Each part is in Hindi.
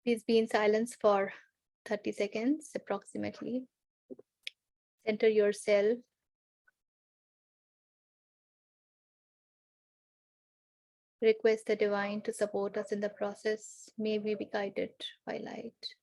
Please be in silence for 30 seconds approximately. Center yourself. Request the divine to support us in the process. May we be guided by light.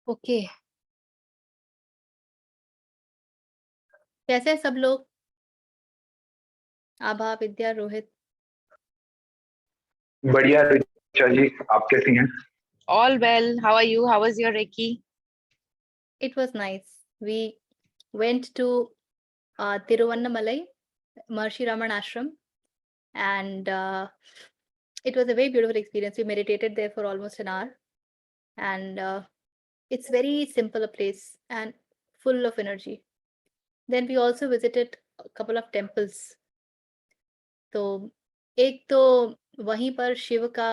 Okay कैसे हैं सब लोग? आभा, विद्या, रोहित। बढ़िया ऋचा जी, आप कैसी हैं? All well. How are you? How was your Reiki? It was nice. We went to Tiruvannamalai, Maharishi Raman Ashram, and it was a very beautiful experience. We meditated there for almost an hour, and it's very simple a place and full of energy. Then we also visited a couple of temples. तो एक तो वहीं पर शिव का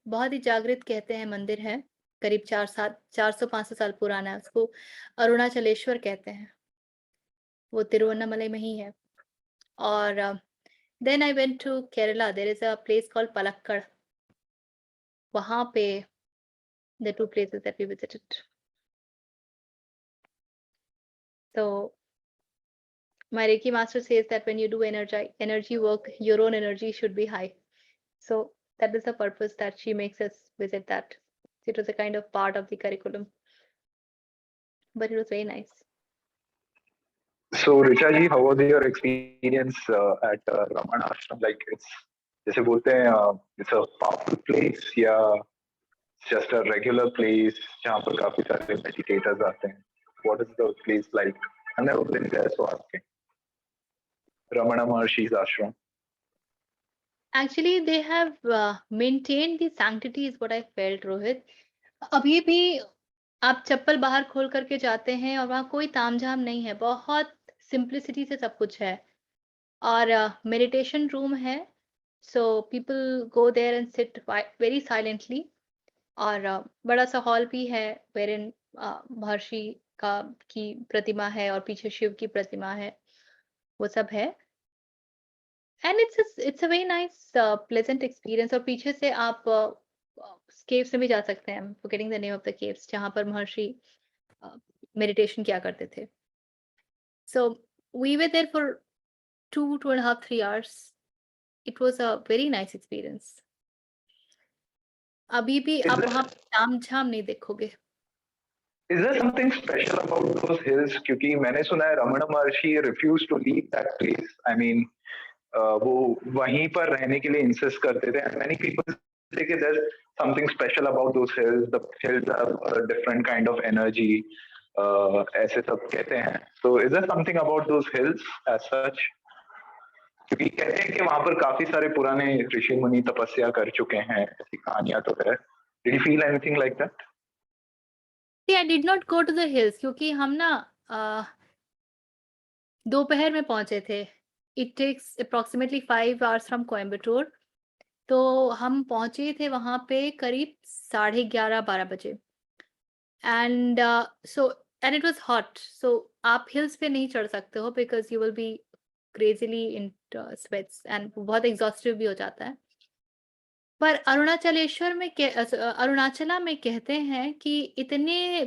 बहुत ही जागृत कहते हैं मंदिर है, करीब 400-500 साल पुराना है। उसको अरुणाचलेश्वर कहते हैं, वो तिरुवन्नामलई में ही है। और then I went to Kerala, there is a place called Palakkad. वहां पे the two places that we visited. So my Reiki master says that when you do energy work, your own energy should be high. So that is the purpose that she makes us visit that. It was a kind of part of the curriculum, but it was very nice. So Richa ji, how was your experience at Raman Ashram? Like it's जैसे बोलते हैं it's a powerful place या just a regular place जहाँ पर काफी सारे meditators आते हैं? What is the place like? I've never been there, so asking. Ramana Maharshi's ashram. Actually, they have maintained the sanctity is what I felt, Rohit. अभी भी आप चप्पल बाहर खोल करके जाते हैं और वहाँ कोई तामझाम नहीं है, बहुत सिंप्लिसिटी से सब कुछ है। और मेडिटेशन रूम है, so people go there and sit very silently. और बड़ा सा हॉल भी है वेरिन महर्षि का की प्रतिमा है और पीछे शिव की प्रतिमा है, वो सब है। And it's a very nice pleasant experience. और पीछे से आप केव्स में भी जा सकते हैं, forgetting the name of the caves, जहाँ पर महर्षि मेडिटेशन किया करते थे। So we were there for 2.5, 3 hours. It was a very nice experience. अभी भी आप वहाँ तामझाम नहीं देखोगे। Is there something special about those hills? क्योंकि मैंने सुना है रमण महर्षि refused to leave that place. I mean, वो वहीं पर रहने के लिए insist करते थे. And many people say that there's something special about those hills. The hills have a different kind of energy. ऐसे सब कहते हैं. So is there something about those hills as such? क्योंकि कहते हैं कि वहां पर काफी सारे पुराने ऋषि मुनि तपस्या कर चुके हैं, ऐसी कहानियां तो है। Did you feel anything like that? See, I did not go to the hills क्योंकि हम ना दोपहर में पहुंचे थे। It takes approximately 5 hours from Coimbatore. तो हम पहुंचे थे वहां पे करीब 11:30-12 बजे। And and it was hot, so आप हिल्स पे नहीं चढ़ सकते हो because you will be crazily in sweats and बहुत एग्जॉस्टिव भी हो जाता है। पर अरुणाचलेश्वर में अरुणाचला में कहते हैं कि इतने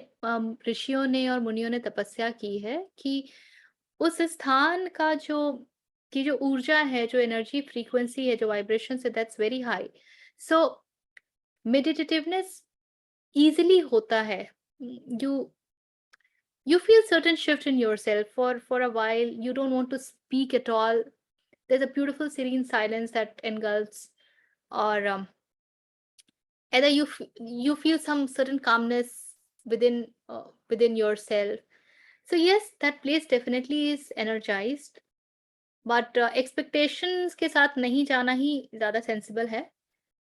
ऋषियों ने और मुनियों ने तपस्या की है कि उस स्थान का जो ऊर्जा है, जो एनर्जी फ्रीक्वेंसी है, जो वाइब्रेशन है, that's very high. So meditativeness easily होता है। you feel certain shift in yourself for a while. You don't want to speak at all. There's a beautiful serene silence that engulfs, or either you feel some certain calmness within yourself. So yes, that place definitely is energized, but expectations के साथ नहीं जाना ही ज़्यादा sensible है,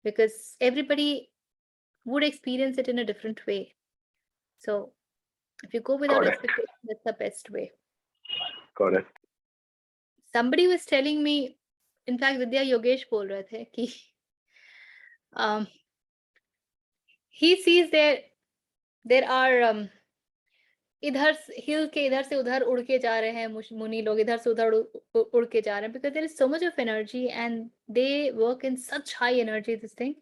because everybody would experience it in a different way. So if you go without Got it. expectation, that's the best way. Got it. Somebody was telling me, in fact, Vidya Yogesh बोल रहे थे कि he sees there are हिल के इधर से उधर उड़ के जा रहे हैं मुनि लोग, इधर से उधर उड़ के जा रहे हैं, because there is so much of energy and they work in such high energy, this thing,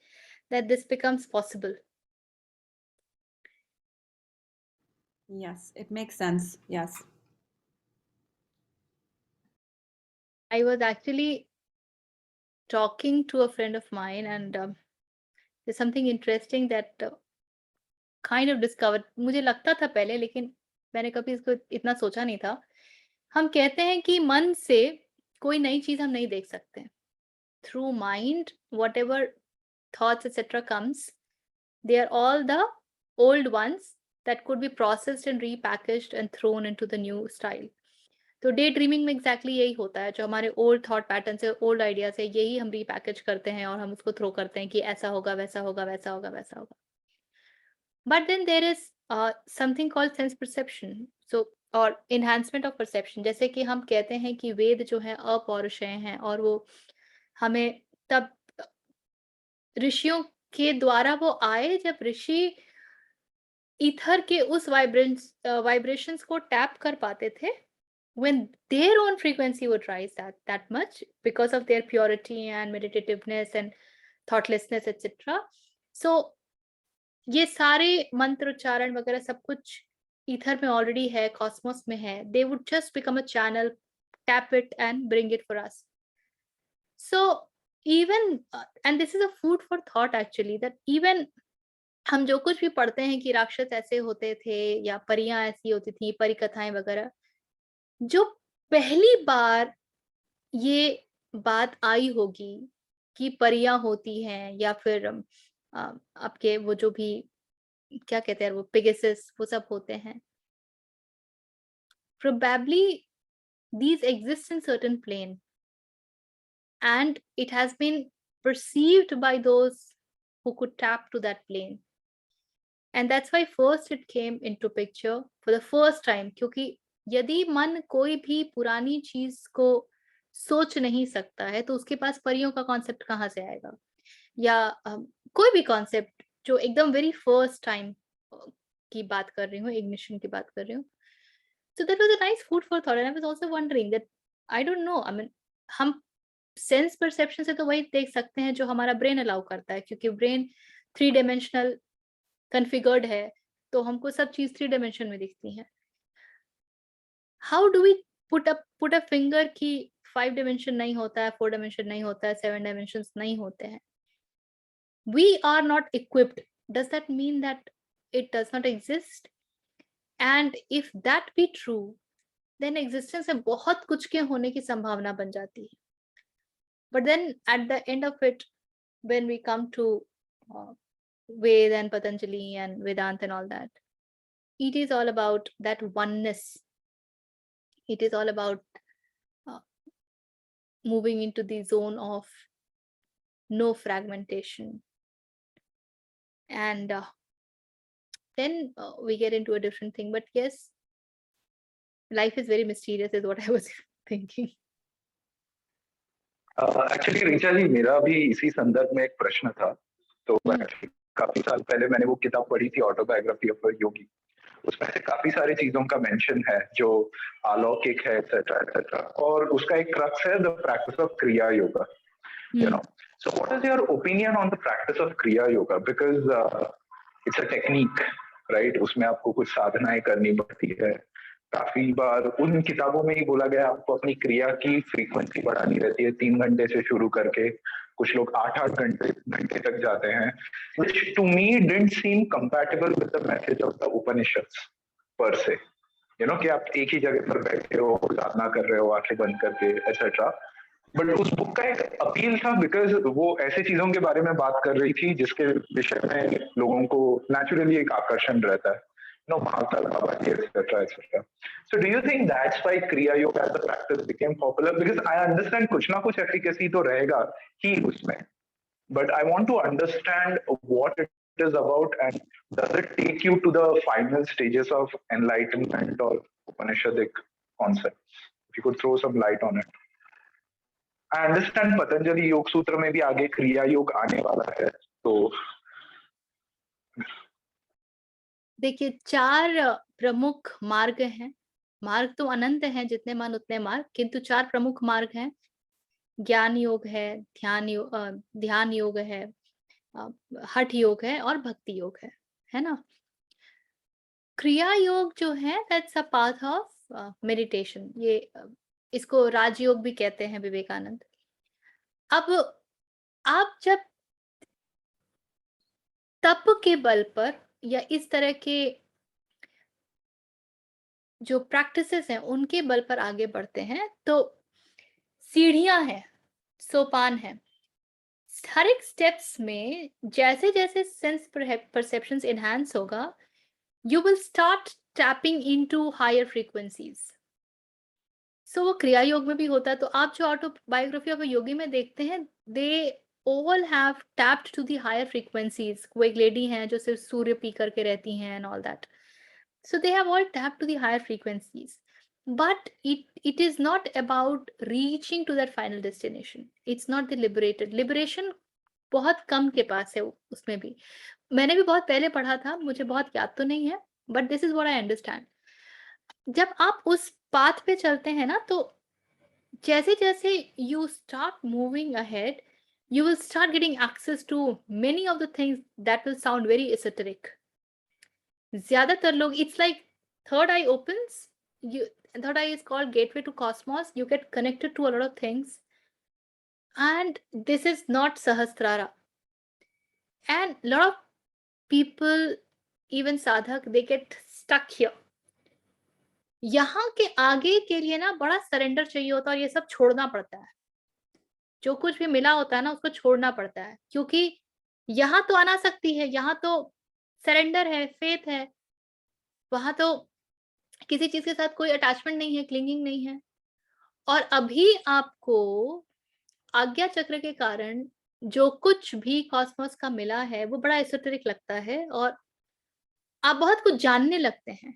that this becomes possible. Yes, it makes sense. Yes. I was actually talking to a friend of mine and there's something interesting that kind of discovered. मुझे लगता था पहले, लेकिन मैंने कभी इसको इतना सोचा नहीं था. हम कहते हैं कि मन से कोई नई चीज हम नहीं देख सकते. Through mind, whatever thoughts etc comes, they are all the old ones that could be processed and repackaged and thrown into the new style. तो डे ड्रीमिंग में एग्जैक्टली यही होता है. जो हमारे ओल्ड थॉट पैटर्न से, ओल्ड आइडिया से, यही हम रीपैकेज करते हैं और हम उसको थ्रो करते हैं कि ऐसा होगा, वैसा होगा, वैसा होगा, वैसा होगा. But then there is something called sense perception, so और इन्हांसमेंट ऑफ परसेप्शन. जैसे कि हम कहते हैं कि वेद जो है अपौरुषेय हैं और वो हमें तब ऋषियों के द्वारा वो आए जब ऋषि ईथर के उस वाइब्रेशंस को टैप कर पाते थे when their own frequency would rise that much because of their purity and meditativeness and thoughtlessness etc. So ये सारे मंत्र उच्चारण वगैरह सब कुछ ईथर में ऑलरेडी है, कॉस्मोस में है. they would just become a channel, tap it and bring it for us. So even and this is a food for thought actually, that even हम जो कुछ भी पढ़ते हैं कि राक्षस ऐसे होते थे या परियां ऐसी होती थी, परी कथाएं वगैरह, जो पहली बार ये बात आई होगी कि परियां होती हैं या फिर आपके वो जो भी क्या कहते हैं वो पेगासस वो सब होते हैं, probably these exist in certain plane and it has been perceived by those who could tap to that plane. And that's why first it came into picture for the first time, क्योंकि यदि मन कोई भी पुरानी चीज को सोच नहीं सकता है तो उसके पास परियों का कॉन्सेप्ट कहाँ से आएगा, या कोई भी कॉन्सेप्ट जो एकदम वेरी फर्स्ट टाइम की बात कर रही हूँ, इग्निशन की बात कर रही हूँ. So that was a nice food for thought and I was also wondering that I don't know, I mean हम सेंस परसेप्शन से तो वही देख सकते हैं जो हमारा ब्रेन अलाउ करता है, क्योंकि ब्रेन 3 डायमेंशनल कॉन्फ़िगर्ड है तो हमको सब चीज 3 डायमेंशन में दिखती है. How do we put a finger कि 5 डायमेंशन नहीं होता है, 4 डायमेंशन नहीं होता है, 7 डायमेंशंस नहीं होते हैं. We are not equipped. Does that mean that it does not exist? And if that be true, then existence में बहुत कुछ के होने की संभावना बन जाती है. But then at the end of it, when we come to Ved and Patanjali and Vedanta and all that, it is all about that oneness. It is all about moving into the zone of no fragmentation. And then we get into a different thing. But yes, life is very mysterious is what I was thinking. Actually Richa ji, मेरा भी इसी संदर्भ में एक प्रश्न था. तो काफी साल पहले मैंने वो किताब पढ़ी थी, ऑटोबायोग्राफी ऑफ अ योगी. उसमें से काफी सारी चीजों का मेंशन है जो अलौकिक है एक्सेट्रा एक्सेट्रा, और उसका एक क्रक्स है the practice of kriya yoga. You know, so what is your opinion on the practice of kriya yoga? Because it's a technique, right? उसमें आपको कुछ साधनाएं करनी पड़ती है. काफी बार उन किताबों में ही बोला गया आपको अपनी क्रिया की फ्रीक्वेंसी बढ़ानी रहती है, 3 घंटे से शुरू करके कुछ लोग 8-8 घंटे तक जाते हैं, which to me didn't seem compatible with the message of the Upanishads per se. You know कि आप एक ही जगह पर बैठे हो, साधना कर रहे हो आंखें बंद करके एक्सेट्रा. बट उस बुक का एक अपील था बिकॉज वो ऐसे चीजों के बारे में बात कर रही थी जिसके विषय में लोगों को नेचुरली एक आकर्षण रहता है. No, Mahatma Gandhi, etc., etc. So, do you think that's why Kriya Yoga as a practice became popular? Because I understand कुछ ना कुछ efficacy तो रहेगा ही उसमें, but I want to understand what it it is about, and does it take you to the final stages of enlightenment or Upanishadic concepts? If you could throw some light on it. I understand Patanjali योग सूत्र में भी आगे क्रिया योग आने वाला है, तो देखिए 4 प्रमुख मार्ग हैं। मार्ग तो अनंत हैं, जितने मन उतने मार्ग, किंतु 4 प्रमुख मार्ग हैं। ज्ञान योग है, ध्यान योग है, हठ योग है और भक्ति योग है ना? क्रिया योग जो है that's a path of meditation. ये इसको राजयोग भी कहते हैं विवेकानंद। अब आप जब तप के बल पर या इस तरह के जो प्रैक्टिसेस हैं उनके बल पर आगे बढ़ते हैं, तो सीढ़ियां हैं, सोपान है। हर एक स्टेप्स में जैसे जैसे सेंस परसेप्शंस एनहांस होगा, you will start tapping into higher frequencies. So वो क्रिया योग में भी होता है। तो आप जो ऑटोबायोग्राफी ऑफ अ योगी में देखते हैं, they all have tapped to the higher frequencies. वो एक लेडी हैं जो सिर्फ सूर्य पी करके रहती हैं and all that. So they have all tapped to the higher frequencies. But it is not about reaching to that final destination. It's not the liberated. Liberation बहुत कम के पास है उसमें भी। मैंने भी बहुत पहले पढ़ा था, मुझे बहुत याद तो नहीं है, but this is what I understand. जब आप उस पाथ पे चलते हैं ना, तो जैसे जैसे you start moving ahead, you will start getting access to many of the things that will sound very esoteric. ज्यादातर लोग, it's like third eye opens, third eye is called gateway to cosmos. You get connected to a lot of things, and this is not Sahasrara. And a lot of people, even sadhak, they get stuck here. यहाँ के आगे के लिए ना बड़ा सरेंडर चाहिए होता है और ये सब छोड़ना पड़ता है। जो कुछ भी मिला होता है ना उसको छोड़ना पड़ता है, क्योंकि यहाँ तो अनासक्ति है, यहाँ तो सरेंडर है, फेथ है, वहां तो किसी चीज के साथ कोई अटैचमेंट नहीं है, क्लिंगिंग नहीं है। और अभी आपको आज्ञा चक्र के कारण जो कुछ भी कॉस्मोस का मिला है वो बड़ा एसोटेरिक लगता है, और आप बहुत कुछ जानने लगते हैं,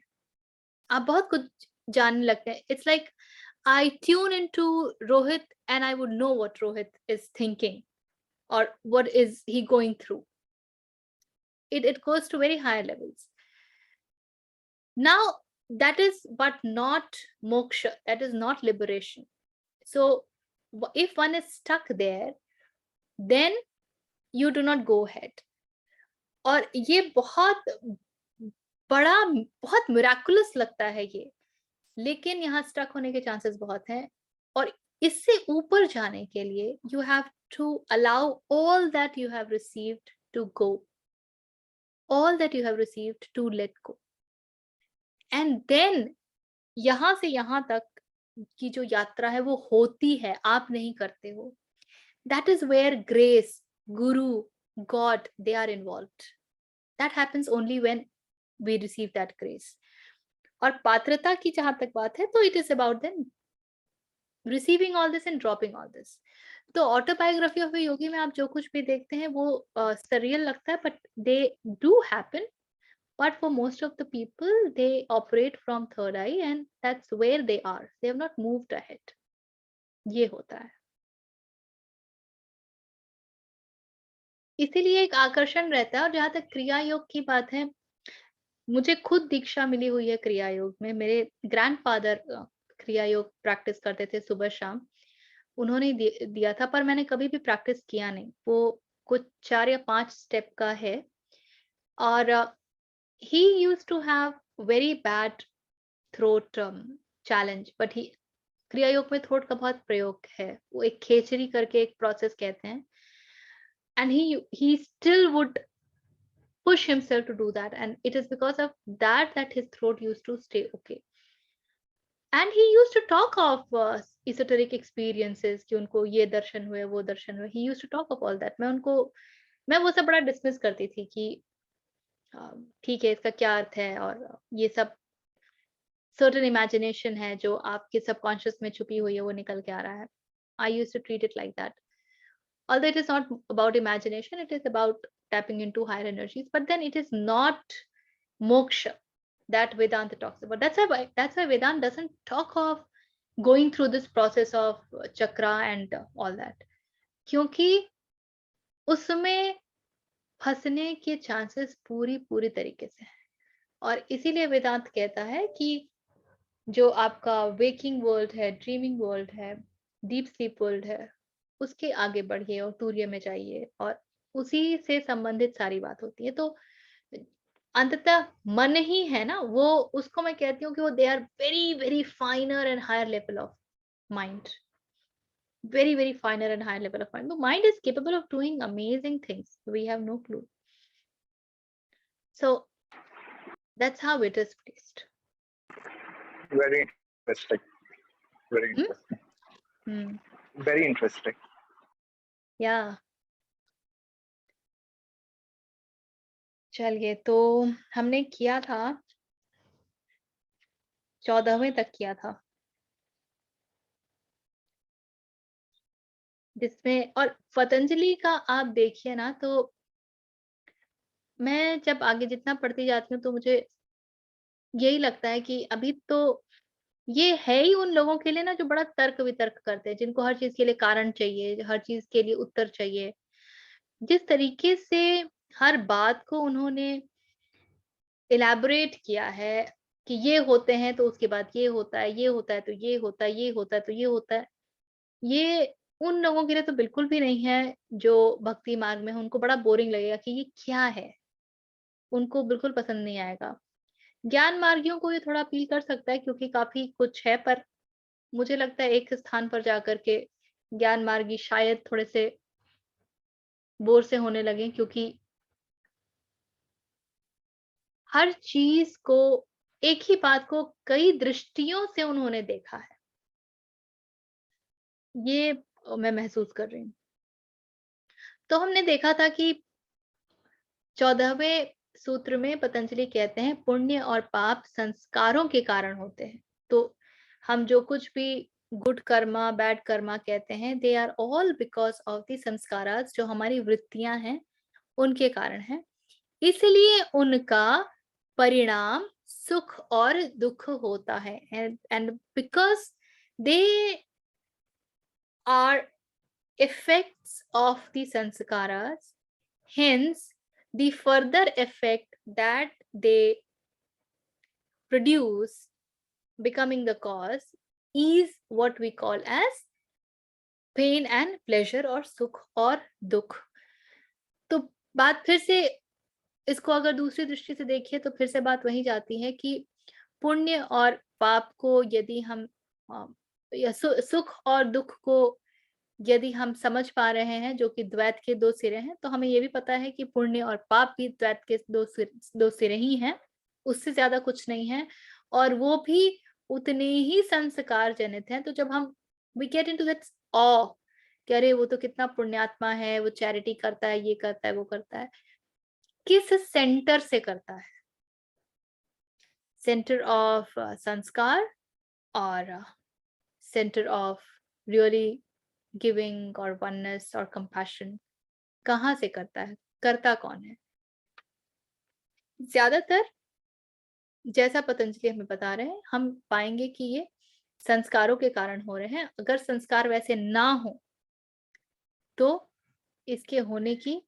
आप बहुत कुछ जानने लगते हैं। It's like I tune into Rohit and I would know what Rohit is thinking or what is he going through. It goes to very higher levels. Now that is but not moksha, that is not liberation. So if one is stuck there, then you do not go ahead. और ये बहुत बड़ा, बहुत मिराकुलस लगता है ये, लेकिन यहाँ स्टक होने के चांसेस बहुत हैं। और इससे ऊपर जाने के लिए you have to allow all that you have received to go, all that you have received to let go, and then यहाँ से यहाँ तक की जो यात्रा है वो होती है, आप नहीं करते हो। That is where grace, guru, God, they are involved. That happens only when we receive that grace. और पात्रता की जहां तक बात है, तो it is about then receiving all this and dropping all this. तो ऑटोबायोग्राफी ऑफ अ योगी में आप जो कुछ भी देखते हैं वो सरियल लगता है, but they do happen. But for most of the people they operate from third eye and that's where they are, they have not moved ahead. ये होता है, इसीलिए एक आकर्षण रहता है। और जहां तक क्रिया योग की बात है, मुझे खुद दीक्षा मिली हुई है क्रिया योग में। मेरे ग्रैंडफादर क्रिया योग प्रैक्टिस करते थे सुबह शाम, उन्होंने दिया था, पर मैंने कभी भी प्रैक्टिस किया नहीं। वो कुछ 4 या 5 स्टेप का है, और he used to have very bad throat challenge, but he Kriya Yoga में थ्रोट का बहुत प्रयोग है। वो एक खेचरी करके एक प्रोसेस कहते हैं, and he still would push himself to do that, and it is because of that that his throat used to stay okay. And he used to talk of esoteric experiences कि उनको ये दर्शन हुए, वो दर्शन हुए। He used to talk of all that. मैं वो सब बड़ा डिसमिस करती थी कि ठीक है, इसका क्या अर्थ है, और ये सब सर्टेन इमेजिनेशन है जो आपके सबकॉन्शियस में छुपी हुई है, वो निकल के आ रहा है। I used to treat it like that. Although it is not about imagination, it is about tapping into higher energies, but then it is not moksha that Vedanta talks about. That's why Vedanta doesn't talk of going through this process of chakra and all that, क्योंकि उसमें फंसने के चांसेस पूरी तरीके से हैं। और इसीलिए वेदांत कहता है कि जो आपका वेकिंग वर्ल्ड है, ड्रीमिंग वर्ल्ड है, डीप स्लीप वर्ल्ड है, उसके आगे बढ़िए और तूर्य में जाइए, और उसी से संबंधित सारी बात होती है। तो अंततः मन ही है ना वो, उसको मैं कहती हूँ कि वो they are very very finer and higher level of mind, very very finer and higher level of mind. The mind is capable of doing amazing things, we have no clue. So that's how it is placed. Very interesting. Very Hmm? interesting. Hmm. Very interesting. Yeah. चलिए, तो हमने किया था 14वें तक किया था, जिसमें और पतंजलि का आप देखिए ना, तो मैं जब आगे जितना पढ़ती जाती हूँ तो मुझे यही लगता है कि अभी तो ये है ही उन लोगों के लिए ना जो बड़ा तर्क वितर्क करते हैं, जिनको हर चीज के लिए कारण चाहिए, हर चीज के लिए उत्तर चाहिए। जिस तरीके से हर बात को उन्होंने इलैबोरेट किया है कि ये होते हैं तो उसके बाद ये होता है, ये होता है तो ये होता है, ये होता है तो ये होता है, ये उन लोगों के लिए तो बिल्कुल भी नहीं है जो भक्ति मार्ग में है। उनको बड़ा बोरिंग लगेगा कि ये क्या है, उनको बिल्कुल पसंद नहीं आएगा। ज्ञान मार्गियों को ये थोड़ा अपील कर सकता है क्योंकि काफी कुछ है, पर मुझे लगता है एक स्थान पर जाकर के ज्ञान मार्गी शायद थोड़े से बोर से होने लगे, क्योंकि हर चीज को, एक ही बात को कई दृष्टियों से उन्होंने देखा है, ये मैं महसूस कर रही हूँ। तो हमने देखा था कि 14वें सूत्र में पतंजलि कहते हैं पुण्य और पाप संस्कारों के कारण होते हैं। तो हम जो कुछ भी गुड कर्मा बैड कर्मा कहते हैं, they are all because of the samskaras, जो हमारी वृत्तियां हैं उनके कारण है। इसलिए उनका परिणाम सुख और दुख होता है, and because they are effects of the sanskaras, hence the further effect that they produce becoming the cause is what we call as pain and pleasure, और सुख और दुख। तो बात फिर से, इसको अगर दूसरी दृष्टि से देखिए तो फिर से बात वही जाती है कि पुण्य और पाप को यदि हम या सुख और दुख को यदि हम समझ पा रहे हैं, जो कि द्वैत के दो सिरे हैं, तो हमें ये भी पता है कि पुण्य और पाप भी द्वैत के दो सिरे ही हैं, उससे ज्यादा कुछ नहीं है, और वो भी उतने ही संस्कार जनित हैं। तो जब हम वी गेट इनटू दैट ऑ कि अरे वो तो कितना पुण्यात्मा है, वो चैरिटी करता है, ये करता है, वो करता है, किस सेंटर से करता है? सेंटर ऑफ संस्कार और सेंटर ऑफ रियली गिविंग और वननेस और कंपैशन, कहाँ से करता है? करता कौन है? ज्यादातर जैसा पतंजलि हमें बता रहे हैं, हम पाएंगे कि ये संस्कारों के कारण हो रहे हैं। अगर संस्कार वैसे ना हो तो इसके होने की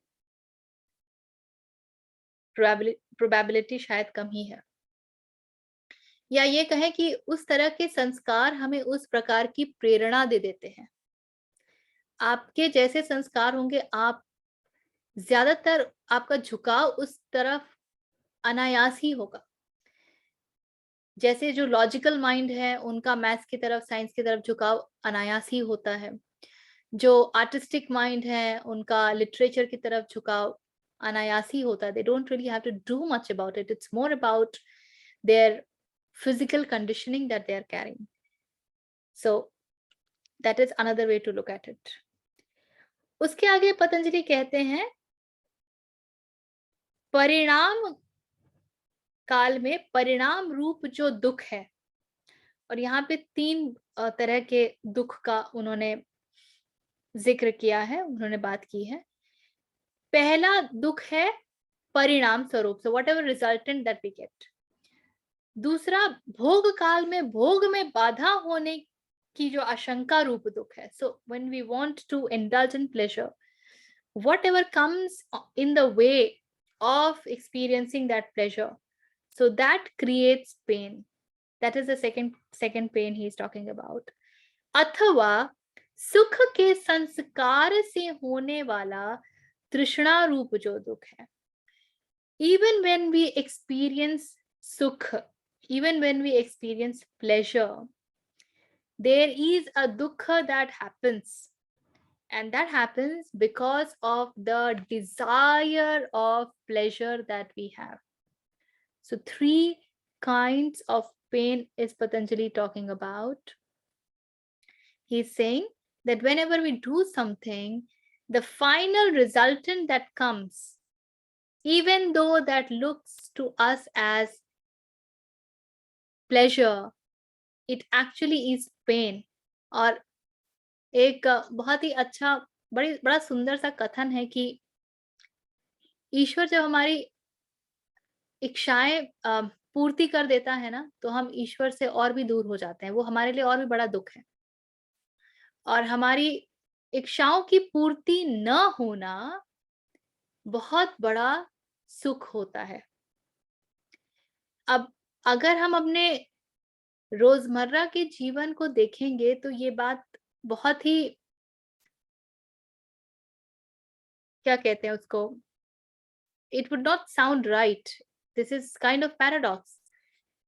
प्रोबेबिलिटी शायद कम ही है, या ये कहें कि उस तरह के संस्कार हमें उस प्रकार की प्रेरणा दे देते हैं। आपके जैसे संस्कार होंगे, आप ज्यादातर आपका झुकाव उस तरफ अनायास ही होगा। जैसे जो लॉजिकल माइंड है उनका मैथ्स की तरफ, साइंस की तरफ झुकाव अनायास ही होता है। जो आर्टिस्टिक माइंड है उनका लिटरेचर की तरफ झुकाव अनायास ही होता है। They don't really have to do much about it, it's more about their physical conditioning that they are carrying. So that is another way to look at it. उसके आगे पतंजलि कहते हैं परिणाम काल में परिणाम रूप जो दुख है, और यहाँ पे 3 तरह के दुख का उन्होंने जिक्र किया है, उन्होंने बात की है। पहला दुख है परिणाम स्वरूप, so whatever resultant that we get. दूसरा भोग काल में भोग में बाधा होने की जो आशंका रूप दुख है। So when we want to indulge in pleasure, whatever comes in the way of experiencing that pleasure, so that creates pain. That is the second pain he is talking about. अथवा सुख के संस्कार से होने वाला तृष्णा रूप जो दुख है। Even when we experience sukh, even when we experience pleasure, there is a dukha that happens, and that happens because of the desire of pleasure that we have. So three kinds of pain is Patanjali talking about. He's saying that whenever we do something, the final resultant that comes, even though that looks to us as pleasure, it actually is pain. और एक बहुत ही अच्छा बड़ा सुंदर सा कथन है कि ईश्वर जब हमारी इच्छाएं पूर्ति कर देता है ना, तो हम ईश्वर से और भी दूर हो जाते हैं। वो हमारे लिए और भी बड़ा दुख है। और हमारी इच्छाओं की पूर्ति न होना बहुत बड़ा सुख होता है। अब अगर हम अपने रोजमर्रा के जीवन को देखेंगे तो ये बात बहुत ही, क्या कहते हैं उसको, it would not sound right. This is kind of paradox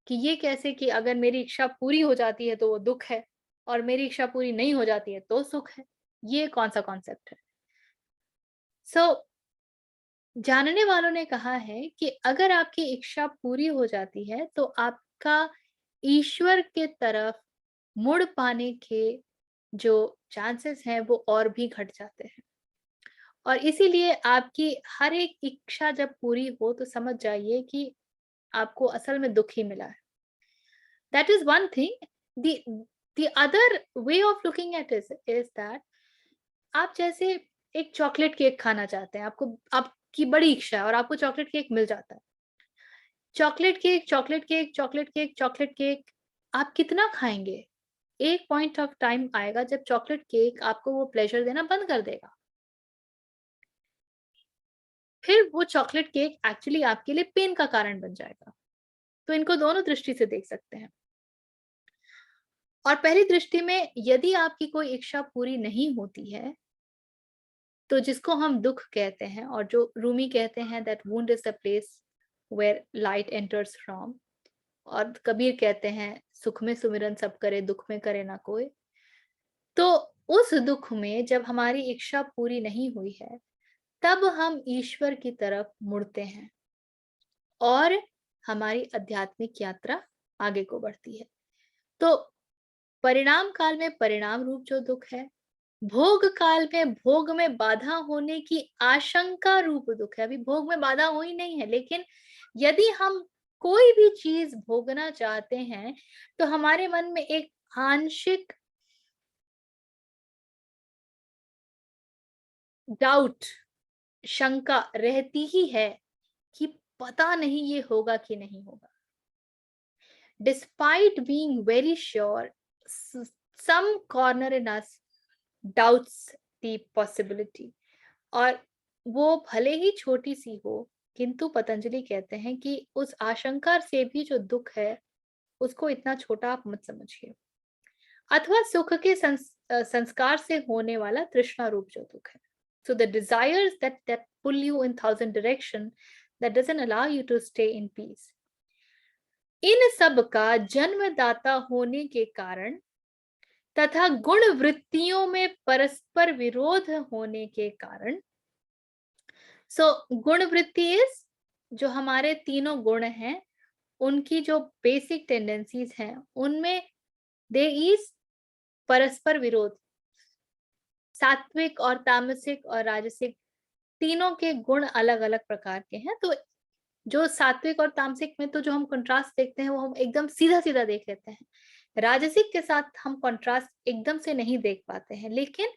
कि ये कैसे कि अगर मेरी इच्छा पूरी हो जाती है तो वो दुख है, और मेरी इच्छा पूरी नहीं हो जाती है तो सुख है। ये कौन सा कॉन्सेप्ट है? सो जानने वालों ने कहा है कि अगर आपकी इच्छा पूरी हो जाती है तो आपका ईश्वर के तरफ मुड़ पाने के जो चांसेस हैं वो और भी घट जाते हैं। और इसीलिए आपकी हर एक इच्छा जब पूरी हो तो समझ जाइए कि आपको असल में दुख ही मिला है। That is one thing. The other way of looking at it is that आप जैसे एक चॉकलेट केक खाना चाहते हैं, आपकी बड़ी इच्छा है और आपको चॉकलेट केक मिल जाता है। Chocolate cake, chocolate cake, chocolate cake, chocolate cake, आप कितना खाएंगे? एक पॉइंट ऑफ टाइम आएगा जब चॉकलेट केक आपको वो प्लेजर देना बंद कर देगा। फिर वो चॉकलेट केक एक्चुअली आपके लिए पेन का कारण बन जाएगा। तो इनको दोनों दृष्टि से देख सकते हैं। और पहली दृष्टि में यदि आपकी कोई इच्छा पूरी नहीं होती है तो जिसको हम दुख कहते हैं, और जो रूमी कहते हैं that wound is the place where light enters from, और कबीर कहते हैं सुख में सुमिरन सब करे, दुख में करे ना कोई। तो उस दुख में जब हमारी इच्छा पूरी नहीं हुई है तब हम ईश्वर की तरफ मुड़ते हैं और हमारी आध्यात्मिक यात्रा आगे को बढ़ती है। तो परिणाम काल में परिणाम रूप जो दुख है, भोग काल में भोग में बाधा होने की आशंका रूप दुख है। अभी भोग में बाधा हुई नहीं है, लेकिन यदि हम कोई भी चीज भोगना चाहते हैं तो हमारे मन में एक आंशिक डाउट, शंका रहती ही है कि पता नहीं ये होगा कि नहीं होगा। Despite being very sure, some corner in us doubts the possibility. और वो भले ही छोटी सी हो, किंतु पतंजलि कहते हैं कि उस आशंका से भी जो दुख है उसको इतना छोटा आप मत समझिए। अथवा सुख के संस्कार से होने वाला तृष्णा रूप जो दुख है। So the desires that pull you in 1,000 direction, that doesn't allow you to stay in peace. इन सब का जन्मदाता होने के कारण तथा गुण वृत्तियों में परस्पर विरोध होने के कारण, गुण वृत्ति इज जो हमारे तीनों गुण हैं उनकी जो बेसिक टेंडेंसीज हैं उनमें देयर इज परस्पर विरोध। सात्विक और तामसिक और राजसिक तीनों के गुण अलग अलग प्रकार के हैं। तो जो सात्विक और तामसिक में तो जो हम कंट्रास्ट देखते हैं वो हम एकदम सीधा सीधा देख लेते हैं। राजसिक के साथ हम कंट्रास्ट एकदम से नहीं देख पाते हैं, लेकिन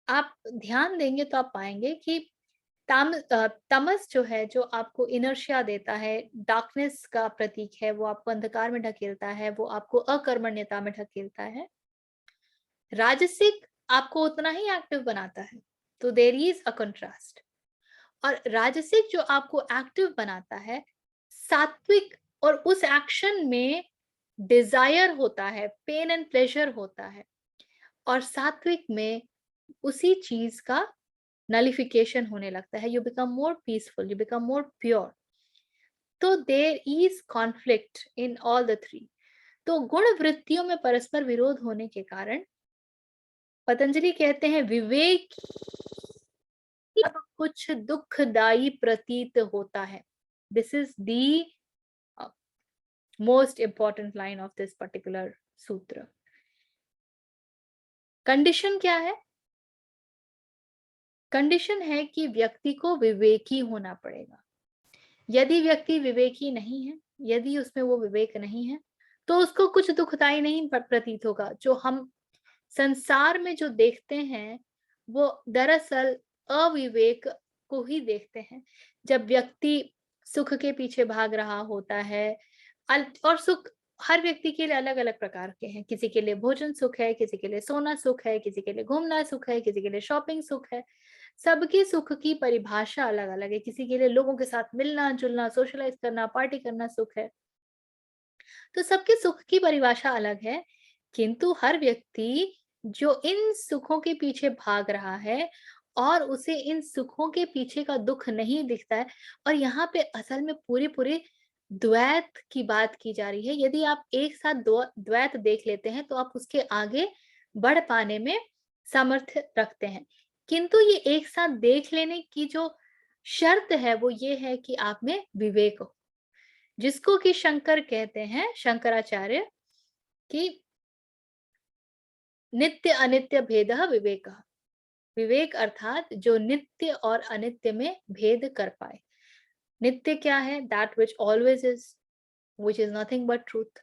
आप ध्यान देंगे तो आप पाएंगे कि तमस जो है, जो आपको इनर्शिया देता है, डार्कनेस का प्रतीक है, वो आपको अंधकार में ढकेलता है, वो आपको अकर्मण्यता में ढकेलता है। राजसिक आपको उतना ही एक्टिव बनाता है, तो देयर इज अ कंट्रास्ट। और राजसिक जो आपको एक्टिव बनाता है, सात्विक, और उस एक्शन में डिजायर होता है, पेन एंड प्लेजर होता है, और सात्विक में उसी चीज का नलिफिकेशन होने लगता है। You become more peaceful, you become more pure. तो there is conflict in all the three. तो गुण वृत्तियों में परस्पर विरोध होने के कारण पतंजलि कहते हैं विवेक कुछ दुखदाई प्रतीत होता है। This is the most important line of this particular सूत्र। कंडीशन क्या है? कंडीशन है कि व्यक्ति को विवेकी होना पड़ेगा। यदि व्यक्ति विवेकी नहीं है, यदि उसमें वो विवेक नहीं है, तो उसको कुछ दुखदाई नहीं प्रतीत होगा। जो हम संसार में जो देखते हैं, वो दरअसल अविवेक को ही देखते हैं। जब व्यक्ति सुख के पीछे भाग रहा होता है, और सुख हर व्यक्ति के लिए अलग अलग प्रकार के हैं। किसी के लिए भोजन सुख है, किसी के लिए सोना सुख है, किसी के लिए घूमना सुख है, किसी के लिए शॉपिंग सुख है। सबके सुख की परिभाषा अलग अलग है। किसी के लिए लोगों के साथ मिलना जुलना, सोशलाइज करना, पार्टी करना सुख है। तो सबके सुख की परिभाषा अलग है, किंतु हर व्यक्ति जो इन सुखों के पीछे भाग रहा है और उसे इन सुखों के पीछे का दुख नहीं दिखता है। और यहाँ पे असल में पूरी पूरी द्वैत की बात की जा रही है। यदि आप एक साथ द्वैत देख लेते हैं तो आप उसके आगे बढ़ पाने में सामर्थ्य रखते हैं। किंतु ये एक साथ देख लेने की जो शर्त है वो ये है कि आप में विवेक हो, जिसको कि शंकर कहते हैं, शंकराचार्य, कि नित्य अनित्य भेदः विवेकः। विवेक अर्थात जो नित्य और अनित्य में भेद कर पाए। नित्य क्या है? That which always is, which is nothing but truth.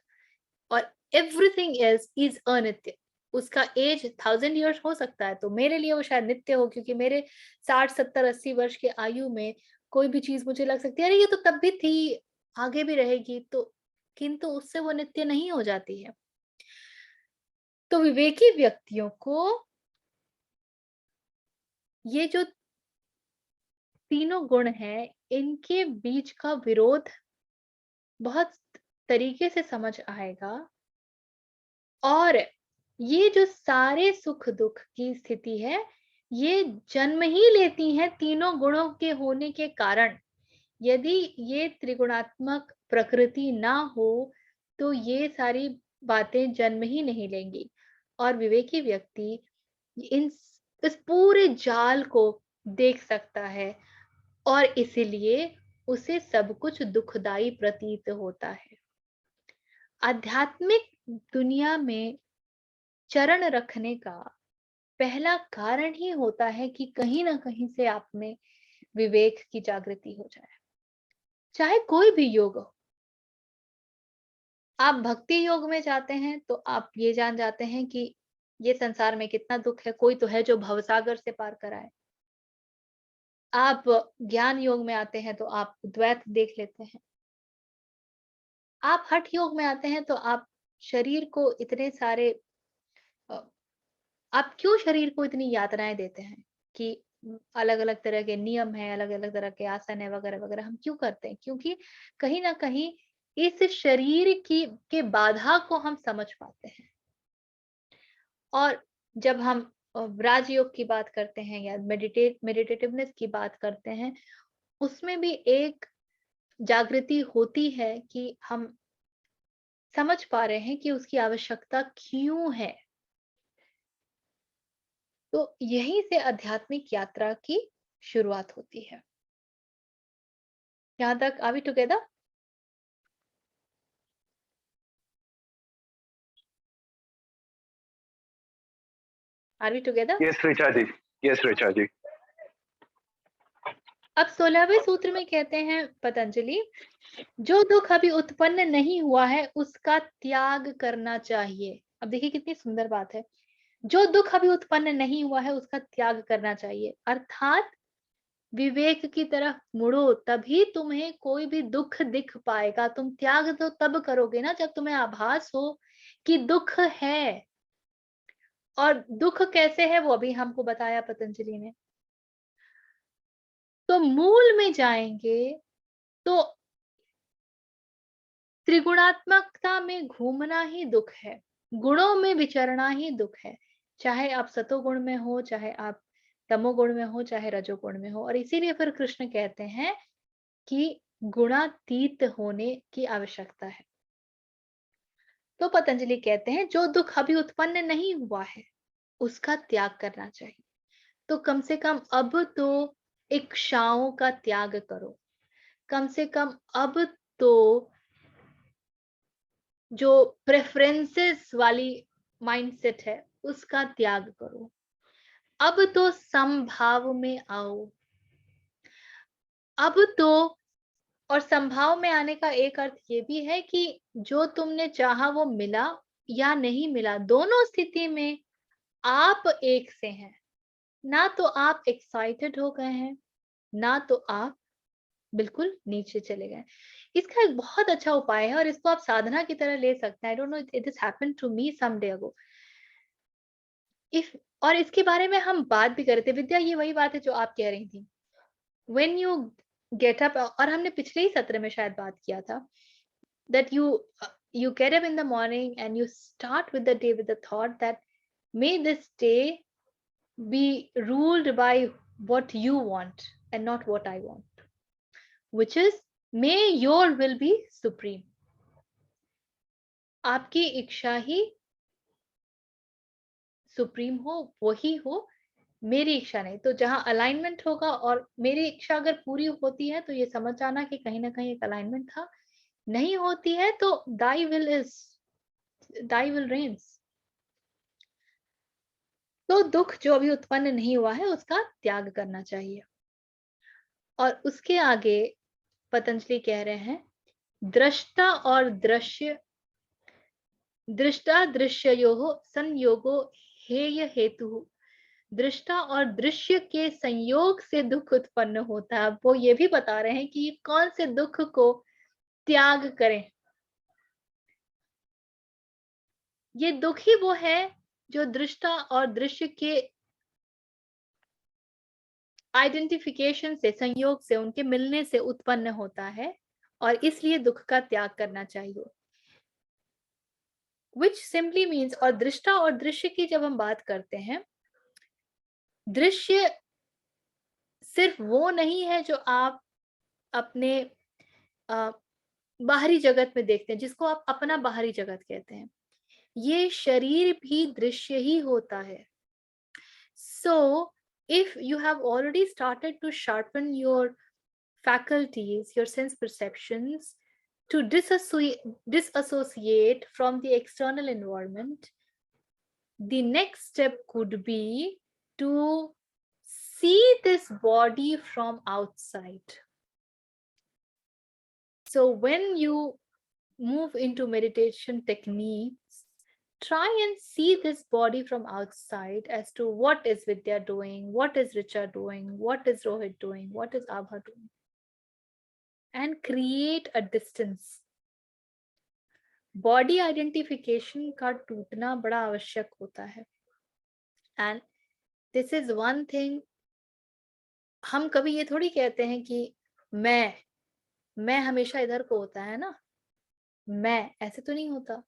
और एवरीथिंग एल्स इज अनित्य। उसका एज 1000 years हो सकता है, तो मेरे लिए वो शायद नित्य हो, क्योंकि मेरे 60 70 80 वर्ष के आयु में कोई भी चीज मुझे लग सकती है, अरे ये तो तब भी थी, आगे भी रहेगी, तो किंतु उससे वो नित्य नहीं हो जाती है। तो विवेकी व्यक्तियों को ये जो तीनों गुण हैं, इनके बीच का विरोध बहुत तरीके से समझ आएगा। और ये जो सारे सुख दुख की स्थिति है, ये जन्म ही लेती हैं तीनों गुणों के होने के कारण। यदि ये त्रिगुणात्मक प्रकृति ना हो तो ये सारी बातें जन्म ही नहीं लेंगी। और विवेकी व्यक्ति इन इस पूरे जाल को देख सकता है, और इसीलिए उसे सब कुछ दुखदाई प्रतीत होता है। आध्यात्मिक दुनिया में चरण रखने का पहला कारण ही होता है कि कहीं ना कहीं से आप में विवेक की जागृति हो जाए। चाहे कोई भी योग हो, आप भक्ति योग में जाते हैं तो आप ये जान जाते हैं कि ये संसार में कितना दुख है, कोई तो है जो भवसागर से पार कराए। आप ज्ञान योग में आते हैं तो आप द्वैत देख लेते हैं। आप हठ योग में आते हैं तो आप शरीर को इतने सारे आप क्यों शरीर को इतनी यातनाएं देते हैं कि अलग अलग तरह के नियम है, अलग अलग तरह के आसन है, वगैरह वगैरह हम क्यों करते हैं? क्योंकि कहीं ना कहीं इस शरीर की के बाधा को हम समझ पाते हैं। और जब हम राजयोग की बात करते हैं या मेडिटेटिवनेस की बात करते हैं, उसमें भी एक जागृति होती है कि हम समझ पा रहे हैं कि उसकी आवश्यकता क्यों है। तो यहीं से आध्यात्मिक यात्रा की शुरुआत होती है। यहाँ तक are we together? Are we together? Yes Richa ji, yes Richa ji. अब 16वें सूत्र में कहते हैं पतंजलि, जो दुख अभी उत्पन्न नहीं हुआ है उसका त्याग करना चाहिए। अब देखिए कितनी सुंदर बात है। जो दुख अभी उत्पन्न नहीं हुआ है उसका त्याग करना चाहिए, अर्थात विवेक की तरफ मुड़ो, तभी तुम्हें कोई भी दुख दिख पाएगा। तुम त्याग तो तब करोगे ना जब तुम्हें आभास हो कि दुख है, और दुख कैसे है वो अभी हमको बताया पतंजलि ने। तो मूल में जाएंगे तो त्रिगुणात्मकता में घूमना ही दुख है, गुणों में विचरना ही दुख है, चाहे आप सतोगुण में हो, चाहे आप तमोगुण में हो, चाहे रजोगुण में हो। और इसीलिए फिर कृष्ण कहते हैं कि गुणातीत होने की आवश्यकता है। तो पतंजलि कहते हैं जो दुख अभी उत्पन्न नहीं हुआ है उसका त्याग करना चाहिए। तो कम से कम अब तो इच्छाओं का त्याग करो, कम से कम अब तो जो प्रेफरेंसेस वाली माइंडसेट है उसका त्याग करो। अब तो समभाव में आओ। अब तो, और संभाव में आने का एक अर्थ ये भी है कि जो तुमने चाहा वो मिला या नहीं मिला, दोनों स्थिति में आप एक से हैं। ना तो आप एक्साइटेड हो गए हैं, ना तो आप बिल्कुल नीचे चले गए। इसका एक बहुत अच्छा उपाय है और इसको आप साधना की तरह ले सकते हैं। I don't know, it has happened to me some day ago. If, और इसके बारे में हम बात भी कर रहे थे विद्या, ये वही बात है जो आप कह रही थी। व्हेन यू गेट अप, और हमने पिछले ही सत्र में शायद बात किया था, that you get up in the morning and you start with the day with the thought that may this day be ruled by what you want and not what I want, which is may your will be supreme. आपकी इच्छा ही सुप्रीम हो, वही हो, मेरी इच्छा नहीं। तो जहां अलाइनमेंट होगा और मेरी इच्छा अगर पूरी होती है तो ये समझ आना कि कहीं ना कहीं एक अलाइनमेंट था, नहीं होती है तो दाई विल रेन्स। तो दुख जो अभी उत्पन्न नहीं हुआ है उसका त्याग करना चाहिए। और उसके आगे पतंजलि कह रहे हैं दृष्टा और दृश्य, दृष्टा दृश्ययोः संयोगो हेय हेतु। दृष्टा और दृश्य के संयोग से दुख उत्पन्न होता है। वो ये भी बता रहे हैं कि कौन से दुख को त्याग करें। ये दुख ही वो है जो दृष्टा और दृश्य के आइडेंटिफिकेशन से, संयोग से, उनके मिलने से उत्पन्न होता है, और इसलिए दुख का त्याग करना चाहिए। Which simply means, और दृष्टा और दृश्य की जब हम बात करते हैं, दृश्य सिर्फ वो नहीं है जो आप अपने बाहरी जगत में देखते हैं, जिसको आप अपना बाहरी जगत कहते हैं। ये शरीर भी दृश्य ही होता है। So if you have already started to sharpen your faculties, your sense perceptions, to disassociate from the external environment, the next step could be to see this body from outside. So when you move into meditation techniques, try and see this body from outside as to what is Vidya doing, what is Richa doing, what is Rohit doing, what is Abha doing, and create a distance. Body identification का टूटना बड़ा आवश्यक होता है। And this is one thing, हम कभी ये थोड़ी कहते हैं कि मैं हमेशा इधर को होता है ना, मैं ऐसे तो नहीं होता।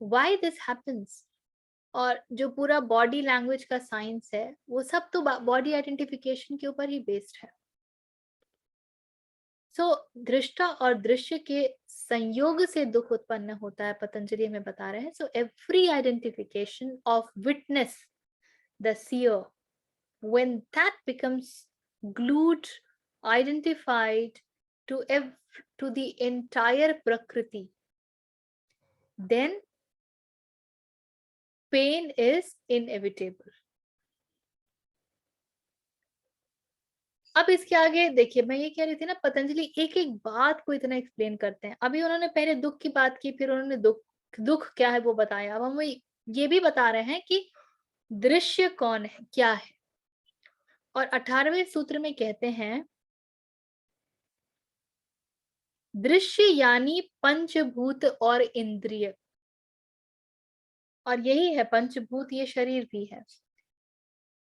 व्हाई दिस हैपेंस, और जो पूरा बॉडी लैंग्वेज का साइंस है वो सब तो बॉडी आइडेंटिफिकेशन के ऊपर ही बेस्ड है। सो दृष्टा और दृश्य के संयोग से दुख उत्पन्न होता है, पतंजलि हमें बता रहे हैं। So every identification of witness the seer, when that becomes glued, identified to the entire prakriti, then pain is inevitable. अब इसके आगे देखिए, मैं ये कह रही थी ना, पतंजलि एक एक बात को इतना एक्सप्लेन करते हैं। अभी उन्होंने पहले दुख की बात की, फिर उन्होंने दुख क्या है वो बताया। अब हम ये भी बता रहे हैं कि दृश्य कौन है, क्या है? और 18वें सूत्र में कहते हैं दृश्य यानी पंचभूत और इंद्रिय, और यही है पंचभूत, ये शरीर भी है।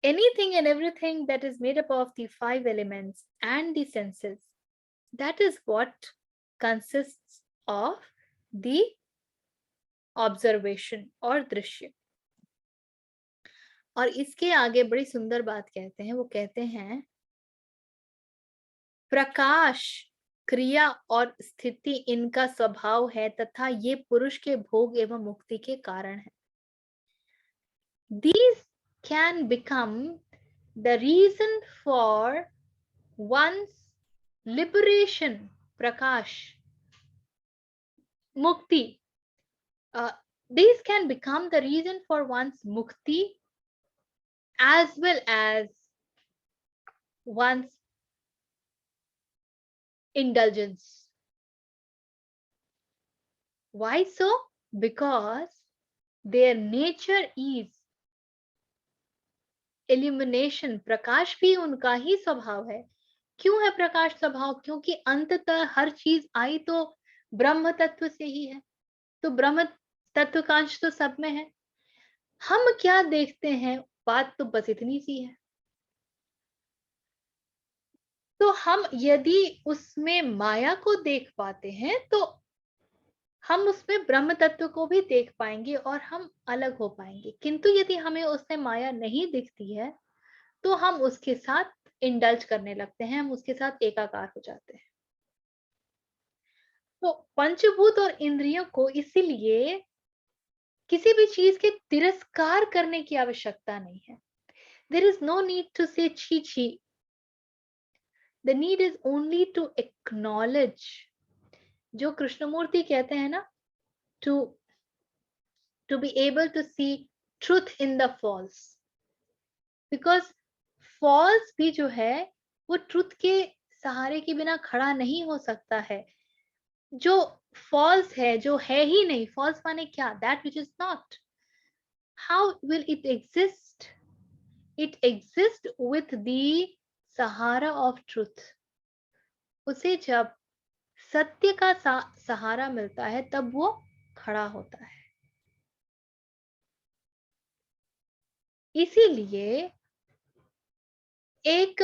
Anything and everything that is made up of the 5 elements and the senses, that is what consists of the observation और दृश्य। और इसके आगे बड़ी सुंदर बात कहते हैं, वो कहते हैं प्रकाश, क्रिया और स्थिति इनका स्वभाव है तथा ये पुरुष के भोग एवं मुक्ति के कारण है। These can become the reason for one's liberation, prakash, mukti. These can become the reason for one's mukti as well as one's indulgence. Why so? Because their nature is illumination. प्रकाश भी उनका ही स्वभाव है। क्यों है प्रकाश स्वभाव? क्योंकि अंततः हर चीज आई तो ब्रह्म तत्व से ही है, तो ब्रह्म तत्व का अंश तो सब में है। हम क्या देखते हैं, बात तो बस इतनी सी है। तो हम यदि उसमें माया को देख पाते हैं तो हम उसमें ब्रह्म तत्व को भी देख पाएंगे और हम अलग हो पाएंगे। किंतु यदि हमें उसमें माया नहीं दिखती है तो हम उसके साथ इंडल्ज करने लगते हैं, हम उसके साथ एकाकार हो जाते हैं। तो पंचभूत और इंद्रियों को इसीलिए किसी भी चीज के तिरस्कार करने की आवश्यकता नहीं है। There is no need to say छी छी. The need is only to acknowledge. जो कृष्णमूर्ति कहते हैं ना, to be able to see truth in the false. Because false भी जो है वो truth के सहारे के बिना खड़ा नहीं हो सकता है। जो false है, जो है ही नहीं, false माने क्या? That which is not. How will it exist? It exists with the Sahara of truth. उसे जब सत्य का सहारा मिलता है तब वो खड़ा होता है। इसीलिए एक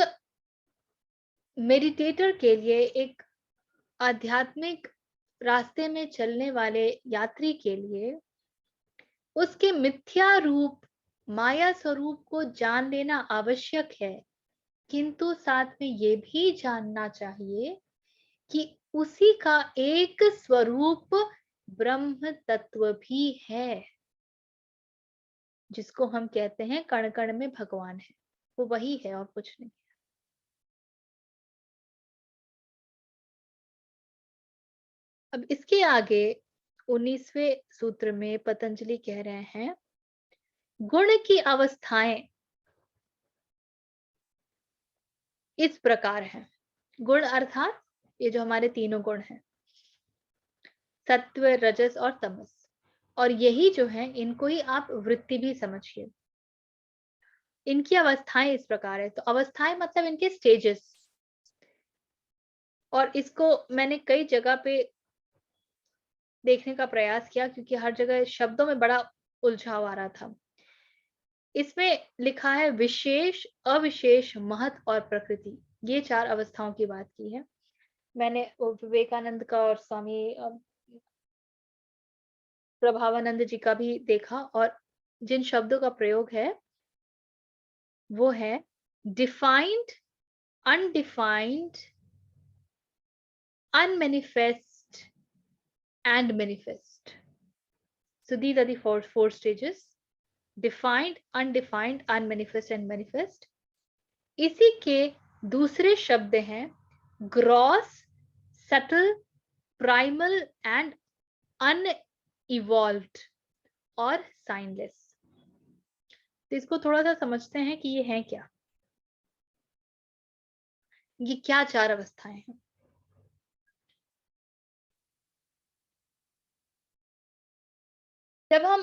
मेडिटेटर के लिए, एक आध्यात्मिक रास्ते में चलने वाले यात्री के लिए उसके मिथ्या रूप, माया स्वरूप को जान लेना आवश्यक है, किंतु साथ में ये भी जानना चाहिए कि उसी का एक स्वरूप ब्रह्म तत्व भी है, जिसको हम कहते हैं कण कण में भगवान है। वो वही है और कुछ नहीं। अब इसके आगे 19वें सूत्र में पतंजलि कह रहे हैं गुण की अवस्थाएं इस प्रकार हैं। गुण अर्थात ये जो हमारे तीनों गुण हैं, सत्व, रजस और तमस, और यही जो है इनको ही आप वृत्ति भी समझिए। इनकी अवस्थाएं इस प्रकार है। तो अवस्थाएं मतलब इनके स्टेजेस, और इसको मैंने कई जगह पे देखने का प्रयास किया क्योंकि हर जगह शब्दों में बड़ा उलझाव आ रहा था। इसमें लिखा है विशेष, अविशेष, महत और प्रकृति। ये 4 अवस्थाओं की बात की है। मैंने विवेकानंद का और स्वामी प्रभावानंद जी का भी देखा, और जिन शब्दों का प्रयोग है वो है defined, undefined, unmanifest and manifest. So these are the four stages: defined, undefined, unmanifest and manifest. इसी के दूसरे शब्द हैं ग्रॉस, सटल, प्राइमल एंड अनइवॉल्व्ड और साइनलेस। तो इसको थोड़ा सा समझते हैं कि ये है क्या, ये क्या 4 अवस्थाएं हैं। जब हम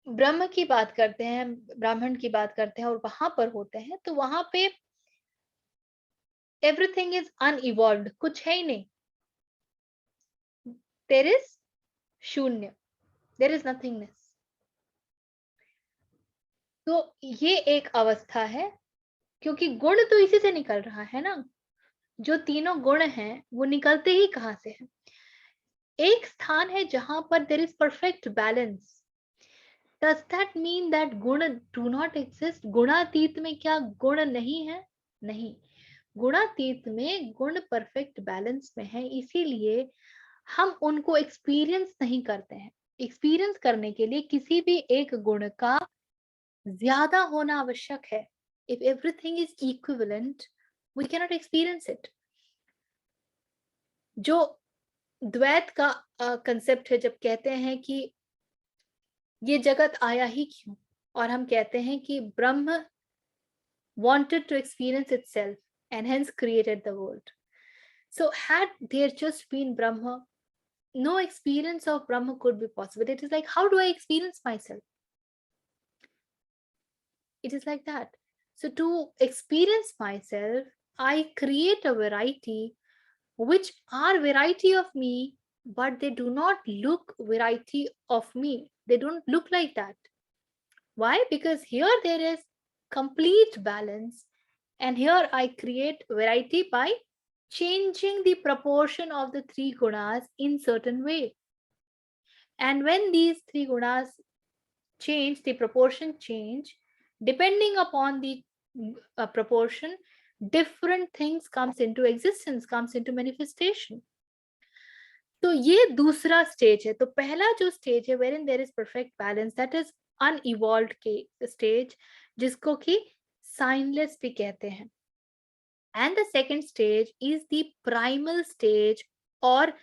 ब्रह्म की बात करते हैं, ब्राह्मण की बात करते हैं और वहां पर होते हैं, तो वहां पे एवरीथिंग इज अनइवॉल्व्ड, कुछ है ही नहीं। देयर इज शून्य, देयर इज नथिंगनेस। तो ये एक अवस्था है, क्योंकि गुण तो इसी से निकल रहा है ना। जो तीनों गुण हैं वो निकलते ही कहां से हैं? एक स्थान है जहां पर there is perfect balance. Does that mean that गुण डू नॉट एग्जिस्ट? गुणातीत में क्या गुण नहीं है? नहीं, गुणातीत में गुण परफेक्ट बैलेंस में है, इसीलिए हम उनको एक्सपीरियंस नहीं करते हैं। एक्सपीरियंस करने के लिए किसी भी एक गुण का ज्यादा होना आवश्यक है। If everything is equivalent, we cannot experience it. जो द्वैत का कंसेप्ट है, जब कहते हैं कि ये जगत आया ही क्यों, और हम कहते हैं कि ब्रह्म wanted to experience itself and hence created the world. So had there just been Brahma, no experience of Brahma could be possible. It is like, how do I experience myself? It is like that. So to experience myself, I create a variety which are variety of me, but they do not look variety of me. They don't look like that. Why? Because here there is complete balance, and here I create variety by changing the proportion of the three gunas in certain way. And when these three gunas change, the proportion change, depending upon the proportion, different things comes into existence, comes into manifestation. तो ये दूसरा स्टेज है। तो पहला जो स्टेज है, wherein there is perfect balance, that is unevolved के स्टेज, जिसको कि signless भी कहते हैं। And the second stage is the primal stage, और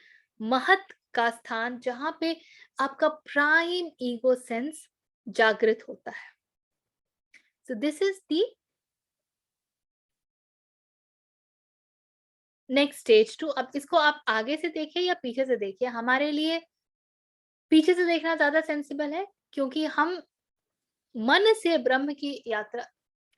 महत का स्थान, जहां पे आपका प्राइम ईगो सेंस जागृत होता है। So this is the next stage 2। अब इसको आप आगे से देखिए या पीछे से देखिए, हमारे लिए पीछे से देखना ज्यादा सेंसिबल है, क्योंकि हम मन से ब्रह्म की यात्रा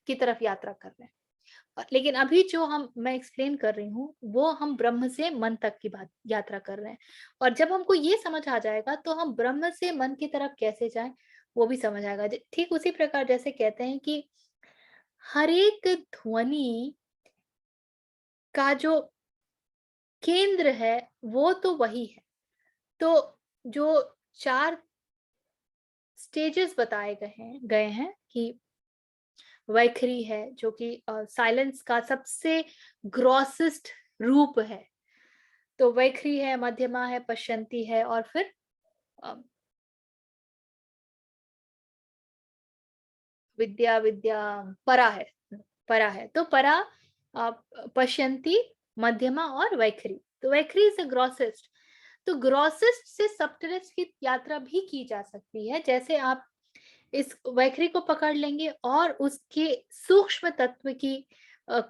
की तरफ यात्रा कर रहे हैं। लेकिन अभी जो मैं एक्सप्लेन कर रही हूँ, वो हम ब्रह्म से मन तक की बात यात्रा कर रहे हैं। और जब हमको ये समझ आ जाएगा, तो हम ब्रह्म से मन की तरफ कैसे जाएं वो भी समझ आएगा। ठीक उसी प्रकार जैसे कहते हैं कि हर एक ध्वनि का जो केंद्र है वो तो वही है। तो जो 4 स्टेजेस बताए गए हैं कि वैखरी है, जो कि साइलेंस का सबसे ग्रॉसेस्ट रूप है। तो वैखरी है, मध्यमा है, पश्यंती है, और फिर विद्या विद्या परा है। परा है, तो परा, पश्यंती, मध्यमा और वैखरी। तो वैखरी इज द ग्रॉसेस्ट। तो ग्रॉसेस्ट से सबटलेस्ट की यात्रा भी की जा सकती है। जैसे आप इस वैखरी को पकड़ लेंगे और उसके सूक्ष्म तत्व की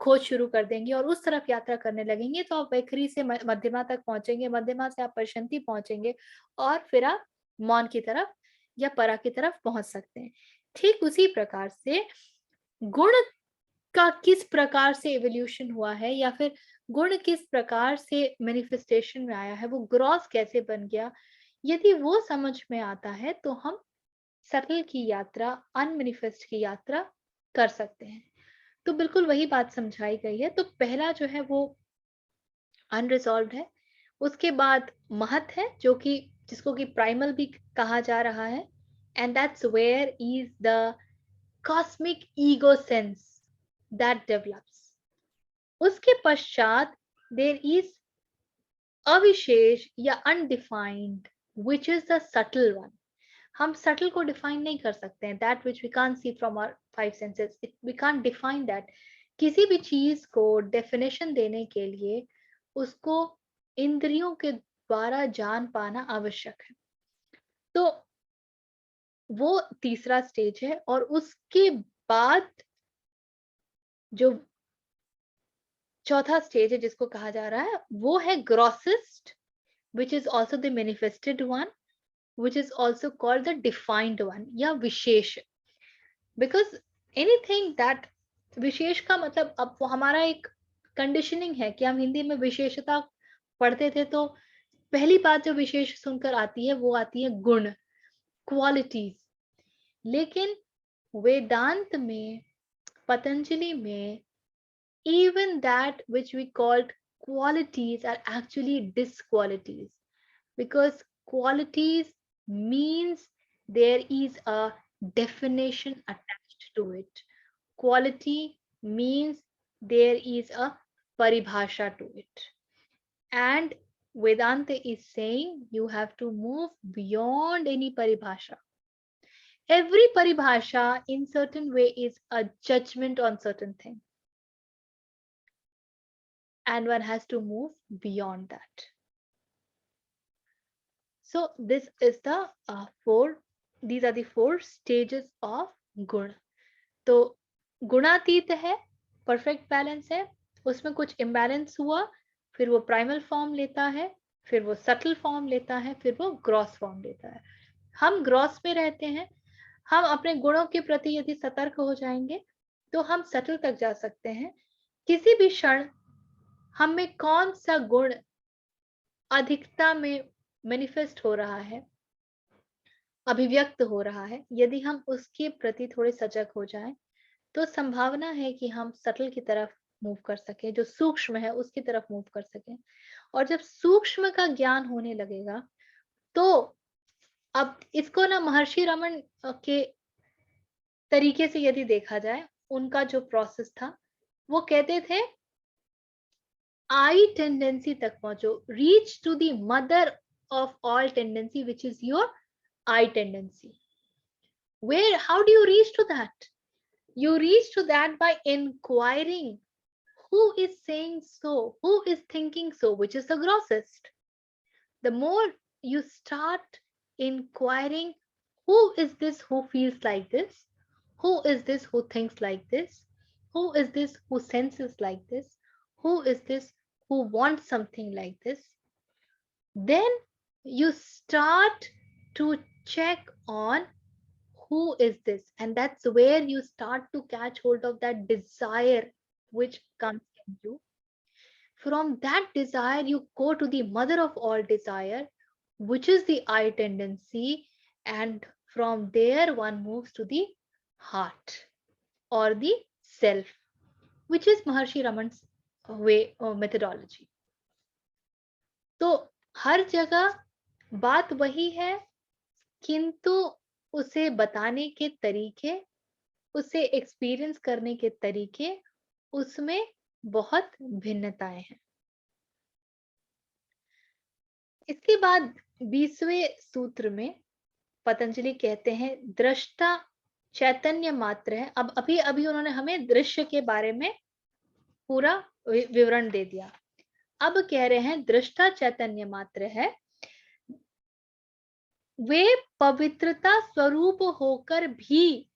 खोज शुरू कर देंगे और उस तरफ यात्रा करने लगेंगे, तो आप वैखरी से मध्यमा तक पहुंचेंगे, मध्यमा से आप पश्यंती पहुंचेंगे, और फिर आप मौन की तरफ या परा की तरफ पहुंच सकते हैं। ठीक उसी प्रकार से गुण का किस प्रकार से एवोल्यूशन हुआ है, या फिर गुण किस प्रकार से मैनिफेस्टेशन में आया है, वो ग्रॉस कैसे बन गया, यदि वो समझ में आता है, तो हम सटल की यात्रा, अनमैनिफेस्ट की यात्रा कर सकते हैं। तो बिल्कुल वही बात समझाई गई है। तो पहला जो है वो अनरिजॉल्व्ड है, उसके बाद महत है, जो कि जिसको कि प्राइमल भी कहा जा रहा है, and that's where is the cosmic ego sense that develops. उसके पश्चात देयर इज अविशेष या undefined, which is the subtle one. हम सटल को डिफाइन नहीं कर सकते हैं, that which we can't see from our 5 senses, we can't define that. किसी भी चीज को डेफिनेशन देने के लिए उसको इंद्रियों के द्वारा जान पाना आवश्यक है। तो वो तीसरा स्टेज है। और उसके बाद जो चौथा स्टेज है जिसको कहा जा रहा है, वो है grossest, which is also the manifested one, which is also called the defined one या विशेष. Because anything that विशेष का मतलब अब वो हमारा एक कंडीशनिंग है कि हम हिंदी में विशेषता पढ़ते थे, तो पहली बात जो विशेष सुनकर आती है वो आती है गुण, क्वालिटीज. लेकिन वेदांत में, पतंजलि में, even that which we called qualities are actually disqualities, because qualities means there is a definition attached to it. Quality means there is a paribhasha to it. And Vedanta is saying you have to move beyond any paribhasha. Every paribhasha in certain way is a judgment on certain thing. And one has to move beyond that. So this is the these are the 4 stages of guna. तो गुणातीत है, परफेक्ट बैलेंस है, उसमें कुछ इम्बैलेंस हुआ, फिर वो प्राइमल फॉर्म लेता है, फिर वो सटल फॉर्म लेता है, फिर वो ग्रॉस फॉर्म लेता है. हम ग्रॉस में रहते हैं. हम अपने गुणों के प्रति यदि सतर्क हो जाएंगे तो हम सटल तक जा सकते हैं. किसी भी क्षण हम में कौन सा गुण अधिकता में मैनिफेस्ट हो रहा है, अभिव्यक्त हो रहा है, यदि हम उसके प्रति थोड़े सजग हो जाएं तो संभावना है कि हम सटल की तरफ मूव कर सके, जो सूक्ष्म है उसकी तरफ मूव कर सके. और जब सूक्ष्म का ज्ञान होने लगेगा तो अब इसको ना महर्षि रमन के तरीके से यदि देखा जाए, उनका जो प्रोसेस था, वो कहते थे आई टेंडेंसी तक पहुंचो, reach to the mother of all tendency which is your I tendency. Where, how do you reach to that? You reach to that by inquiring who is saying so, who is thinking so, which is the grossest. The more you start inquiring who is this who feels like this, who is this who thinks like this, who is this who senses like this, who is this who wants something like this, then you start to check on who is this, and that's where you start to catch hold of that desire which comes in you. From that desire you go to the mother of all desire, which is the I tendency, and from there one moves to the heart or the self, which is Maharshi Raman's way or methodology. तो हर जगह बात वही है, किंतु उसे बताने के तरीके, उसे एक्सपीरियंस करने के तरीके, उसमें बहुत भिन्नताएं हैं. इसके बाद 20वें सूत्र में पतंजलि कहते हैं दृष्टा चैतन्य मात्र है. अब अभी उन्होंने हमें दृश्य के बारे में पूरा विवरण दे दिया. अब कह रहे हैं दृष्टा चैतन्य मात्र है, वे पवित्रता स्वरूप होकर भी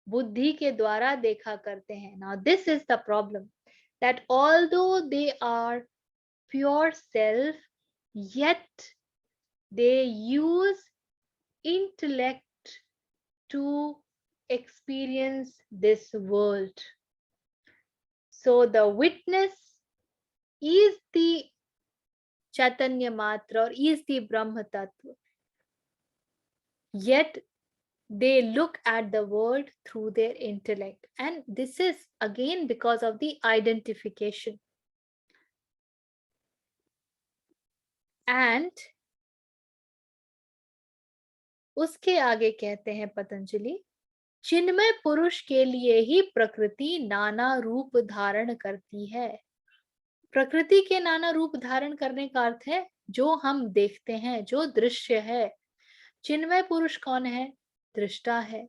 बुद्धि के द्वारा देखा करते हैं. Now this is the problem, that although they are pure self, yet they use intellect to experience this world. So the witness is the Chaitanya Matra or is the Brahma Tattva. Yet they look at the world through their intellect, and this is again because of the identification. And उसके आगे कहते हैं पतंजलि, चिन्मय पुरुष के लिए ही प्रकृति नाना रूप धारण करती है. प्रकृति के नाना रूप धारण करने का अर्थ है जो हम देखते हैं, जो दृश्य है. चिन्मय पुरुष कौन है? दृष्टा है.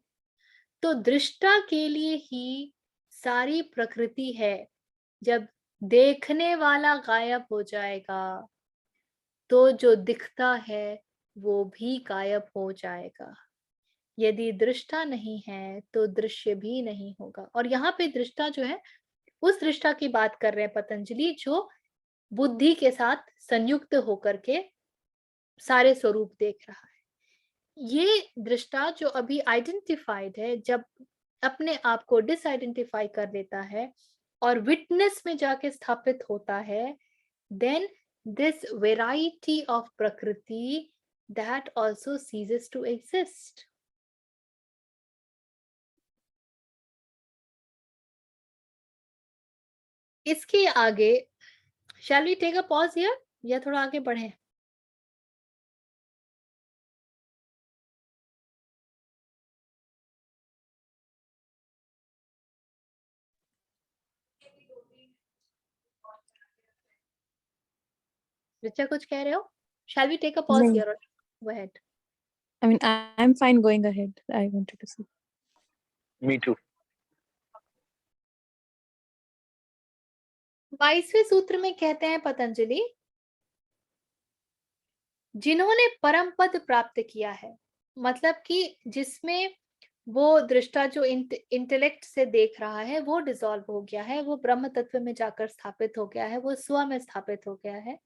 तो दृष्टा के लिए ही सारी प्रकृति है. जब देखने वाला गायब हो जाएगा तो जो दिखता है वो भी गायब हो जाएगा. यदि दृष्टा नहीं है तो दृश्य भी नहीं होगा. और यहाँ पे दृष्टा जो है उस दृष्टा की बात कर रहे हैं पतंजलि, जो बुद्धि के साथ संयुक्त होकर के सारे स्वरूप देख रहा है. ये दृष्टा जो अभी आइडेंटिफाइड है, जब अपने आप को डिसआइडेंटिफाई कर लेता है और विटनेस में जाके स्थापित होता है, then this variety of prakriti that also ceases to exist. इसके आगे shall we take a pause here या थोड़ा आगे बढ़ें? रिचा कुछ कह रहे हो? Shall we take a pause नहीं. here or go ahead? I mean, I'm fine going ahead. I wanted to say. Me too. 22वें सूत्र में कहते हैं पतंजलि, जिन्होंने परम पद प्राप्त किया है, मतलब कि जिसमें वो दृष्टा जो इंटेलेक्ट से देख रहा है वो डिसॉल्व हो गया है, वो ब्रह्म तत्व में जाकर स्थापित हो गया है, वो स्व में स्थापित हो गया है।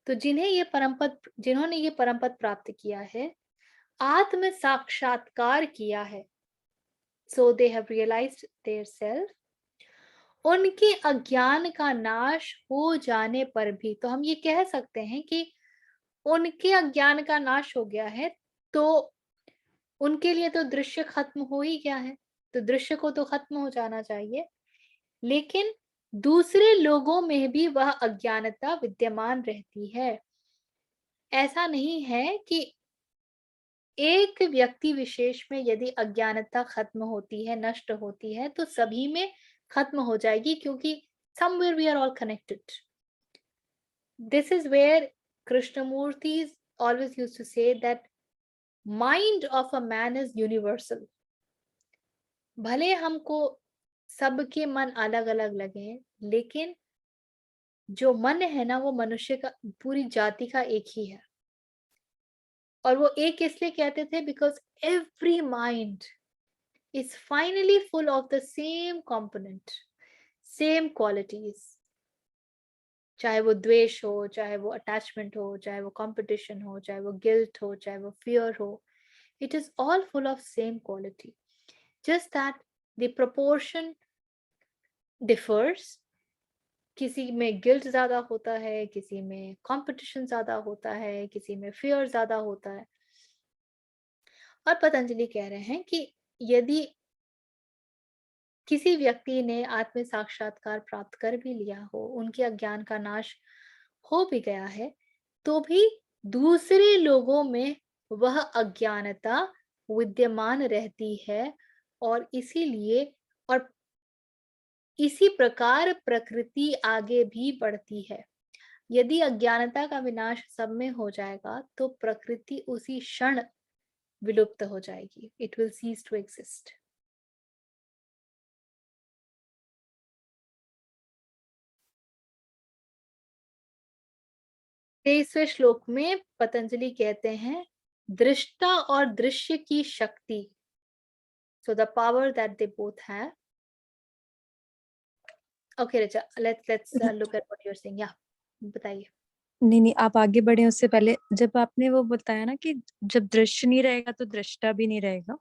तो जिन्होंने ये परम पद प्राप्त किया है, आत्म साक्षात्कार किया है, so they have realized their self, उनके अज्ञान का नाश हो जाने पर भी, तो हम ये कह सकते हैं कि उनके अज्ञान का नाश हो गया है, तो उनके लिए तो दृश्य खत्म हो ही गया है, तो दृश्य को तो खत्म हो जाना चाहिए, लेकिन दूसरे लोगों में भी वह अज्ञानता विद्यमान रहती है। ऐसा नहीं है कि एक व्यक्ति विशेष में यदि अज्ञानता खत्म होती है, नष्ट होती है, तो सभी में खत्म हो जाएगी, क्योंकि somewhere we are all connected. This is where Krishnamurti always used to say that mind of a man is universal. भले हमको सबके मन अलग अलग लगे, लेकिन जो मन है ना, वो मनुष्य का, पूरी जाति का एक ही है। और वो एक इसलिए कहते थे because every mind is finally full of the same component, same qualities, चाहे वो द्वेष हो, चाहे वो अटैचमेंट हो, चाहे वो कंपटीशन हो, चाहे वो गिल्ट हो, चाहे वो फियर हो, it is all full of same quality, just that the proportion differs. किसी में गिल्ट ज्यादा होता है, किसी में कंपटीशन ज्यादा होता है, किसी में फियर ज्यादा होता है। और पतंजलि कह रहे हैं कि यदि किसी व्यक्ति ने आत्म साक्षात्कार प्राप्त कर भी लिया हो, उनके अज्ञान का नाश हो भी गया है, तो भी दूसरे लोगों में वह अज्ञानता विद्यमान रहती है, और इसीलिए और इसी प्रकार प्रकृति आगे भी बढ़ती है। यदि अज्ञानता का विनाश सब में हो जाएगा, तो प्रकृति उसी क्षण विलुप्त हो जाएगी, it will cease to exist. तेईसवें श्लोक में पतंजलि कहते हैं, दृष्टा और दृश्य की शक्ति, so the power that they both have. Okay Richa, let's look at what you're saying. Yeah, बताइए। नहीं, आप आगे बढ़े उससे पहले जब आपने वो बताया ना कि जब दृश्य नहीं रहेगा तो दृष्टा भी नहीं रहेगा,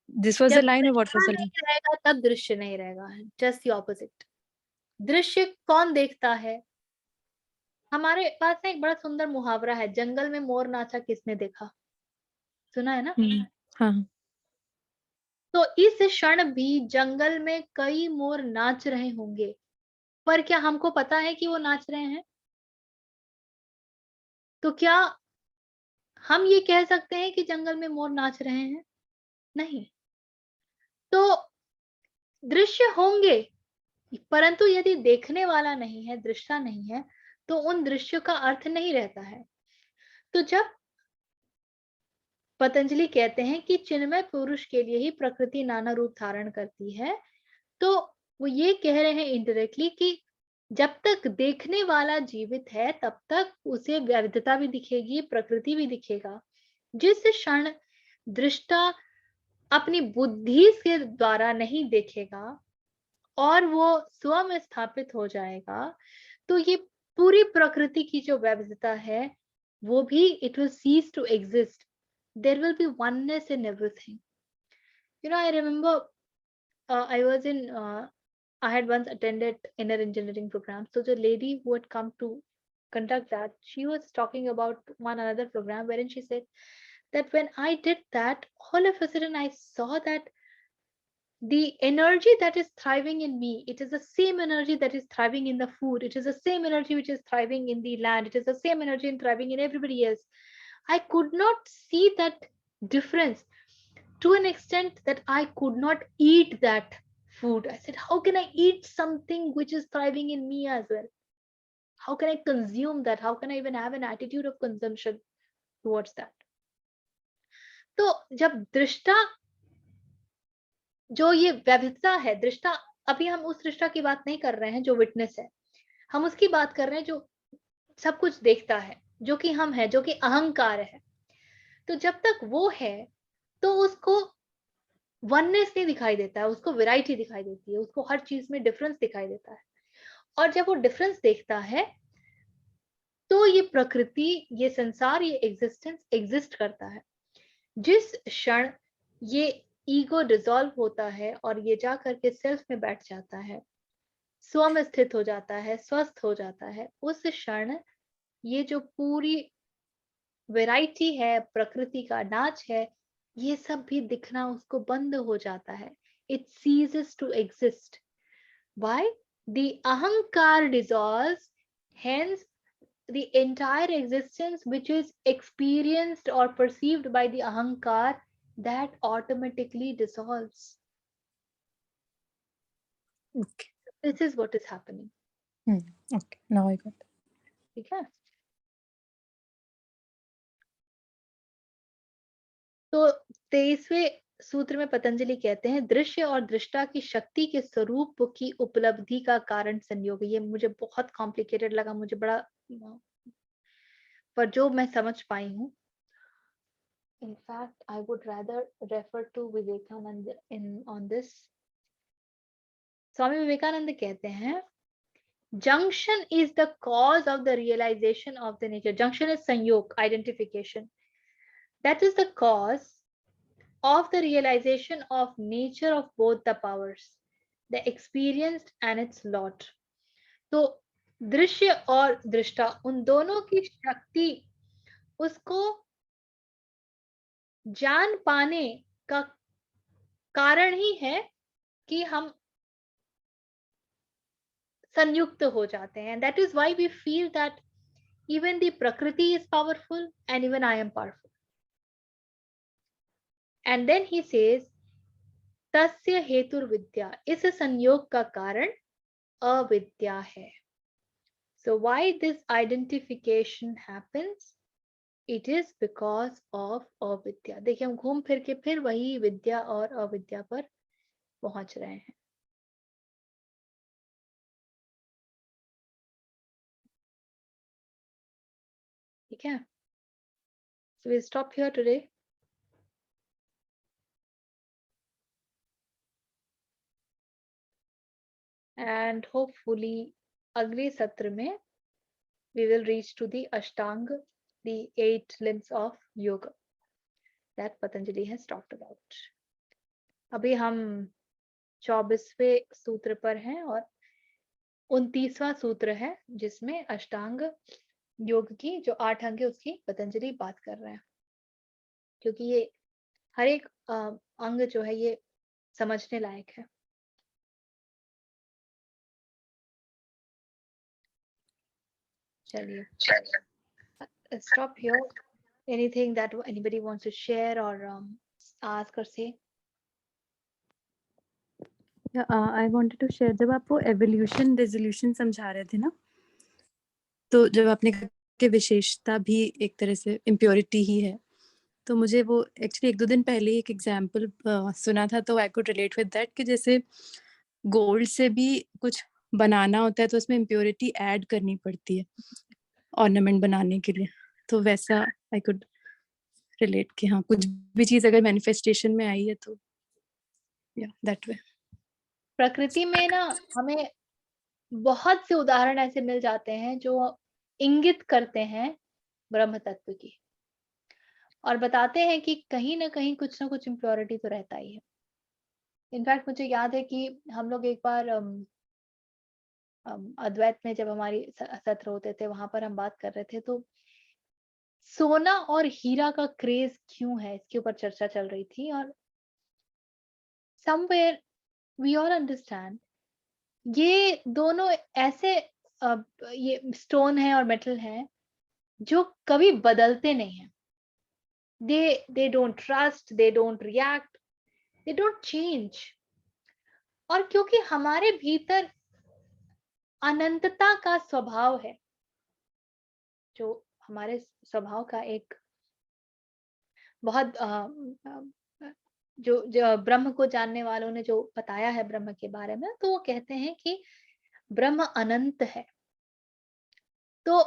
दिस वाज द लाइन और व्हाट वाज द लाइन? नहीं रहेगा तब दृश्य नहीं रहेगा, जस्ट द ऑपोजिट। दृश्य कौन देखता है? हमारे पास ना एक बड़ा सुंदर मुहावरा है, जंगल में मोर नाचा किसने देखा, सुना है ना? हाँ। तो इस क्षण भी जंगल में कई मोर नाच रहे होंगे, पर क्या हमको पता है कि वो नाच रहे हैं? तो क्या हम ये कह सकते हैं कि जंगल में मोर नाच रहे हैं? नहीं। तो दृश्य होंगे, परंतु यदि देखने वाला नहीं है, दृष्टा नहीं है, तो उन दृश्यों का अर्थ नहीं रहता है। तो जब पतंजलि कहते हैं कि चिन्मय पुरुष के लिए ही प्रकृति नाना रूप धारण करती है, तो वो ये कह रहे हैं इनडायरेक्टली कि जब तक देखने वाला जीवित है, तब तक उसे विविधता भी दिखेगी, प्रकृति भी दिखेगा। जिस क्षण दृष्टा अपनी बुद्धि के द्वारा नहीं देखेगा और वो स्व में स्थापित हो जाएगा, तो ये पूरी प्रकृति की जो विविधता है वो भी it will cease to exist, there will be oneness in everything. You know, I remember I was in, I had once attended inner engineering program. So the lady who had come to conduct that, she was talking about one another program wherein she said that when I did that, all of a sudden I saw that the energy that is thriving in me, it is the same energy that is thriving in the food. It is the same energy which is thriving in the land. It is the same energy in thriving in everybody else. I could not see that difference to an extent that I could not eat that food. I said, how can I eat something which is thriving in me as well? How can I consume that? How can I even have an attitude of consumption towards that? तो जब दृष्टा, जो ये विविधता है, दृष्टा, अभी हम उस दृष्टा की बात नहीं कर रहे हैं जो विटनेस है, हम उसकी बात कर रहे हैं जो सब कुछ देखता है, जो कि हम है, जो कि अहंकार है. तो जब तक वो है तो उसको वननेस नहीं दिखाई देता है, उसको वैरायटी दिखाई देती है, उसको हर चीज में डिफरेंस दिखाई देता है. और जब वो डिफरेंस देखता है तो ये प्रकृति, ये संसार, ये एग्जिस्टेंस एग्जिस्ट करता है. जिस क्षण ये ईगो डिसॉल्व होता है और ये जा करके सेल्फ में बैठ जाता है, स्व में स्थित हो जाता है, स्वस्थ हो जाता है, उस क्षण ये जो पूरी वैरायटी है, प्रकृति का नाच है, ये सब भी दिखना उसको बंद हो जाता है. It ceases to exist. Why? The अहंकार dissolves, hence the entire existence which is experienced or perceived by the ahankar, that automatically dissolves. Okay. This is what is happening. Okay, now I got it. ठीक है. तो 23वें सूत्र में पतंजलि कहते हैं, दृश्य और दृष्टा की शक्ति के स्वरूप की उपलब्धि का कारण संयोग. ये मुझे बहुत कॉम्प्लिकेटेड लगा, मुझे बड़ा, पर जो मैं समझ पाई हूँ. In fact, I would rather refer to Vivekananda on this. Swami Vivekananda कहते हैं, junction is the cause of the realization of the nature. Junction is संयोग, identification. That is the cause of the realization of nature of both the powers, the experienced and its lot. तो दृश्य और दृष्टा, उन दोनों की शक्ति उसको जान पाने का कारण ही है कि हम संयुक्त हो जाते हैं. That is why we feel that even the prakriti is powerful and even I am powerful. And then he says, तस्य हेतुर विद्या, इस संयोग का कारण अविद्या है. So why this identification happens? It is because of अविद्या. देखिए, हम घूम फिर के फिर वही विद्या और अविद्या पर पहुंच रहे हैं. ठीक है. So we'll stop here today. And hopefully अगले सत्र में we will reach to the Ashtanga, the 8 limbs of yoga that Patanjali has talked about. अभी हम 24वें सूत्र पर हैं और 29वां सूत्र है जिसमें अष्टांग योग की जो 8 अंग है उसकी पतंजलि बात कर रहे हैं, क्योंकि ये हर एक अंग जो है ये समझने लायक है. चलिए, stop here. Anything that anybody wants to share or ask or say? Yeah, I wanted to share, जब आप वो evolution resolution समझा रहे थे ना, तो जब आपने कहा कि विशेषता भी एक तरह से impurity ही है, तो मुझे वो एक्चुअली 1-2 दिन पहले एक एग्जाम्पल सुना था, तो I could relate with that कि जैसे गोल्ड से भी कुछ बनाना होता है तो उसमें इम्प्योरिटी ऐड करनी पड़ती है ऑर्नामेंट बनाने के लिए. तो वैसा आई कुड रिलेट कि हाँ, कुछ भी चीज अगर मैनिफेस्टेशन में आई है तो या दैट वे. प्रकृति में ना हमें बहुत से उदाहरण ऐसे मिल जाते हैं जो इंगित करते हैं ब्रह्म तत्व की. और बताते हैं कि कहीं न कहीं कुछ ना कुछ इम्प्योरिटी तो रहता ही है। इनफैक्ट मुझे याद है कि हम लोग एक बार अद्वैत में जब हमारी सत्र होते थे, वहाँ पर हम बात कर रहे थे, तो सोना और हीरा का क्रेज़ क्यों है, इसके ऊपर चर्चा चल रही थी। और समवेयर वी ऑल अंडरस्टैंड, ये दोनों ऐसे अ, ये स्टोन है और मेटल है जो कभी बदलते नहीं हैं। they don't trust, they don't react, they don't change। और क्योंकि हमारे भीतर अनंतता का स्वभाव है, जो हमारे स्वभाव का एक बहुत जो ब्रह्म को जानने वालों ने जो बताया है ब्रह्म के बारे में, तो वो कहते हैं कि ब्रह्म अनंत है। तो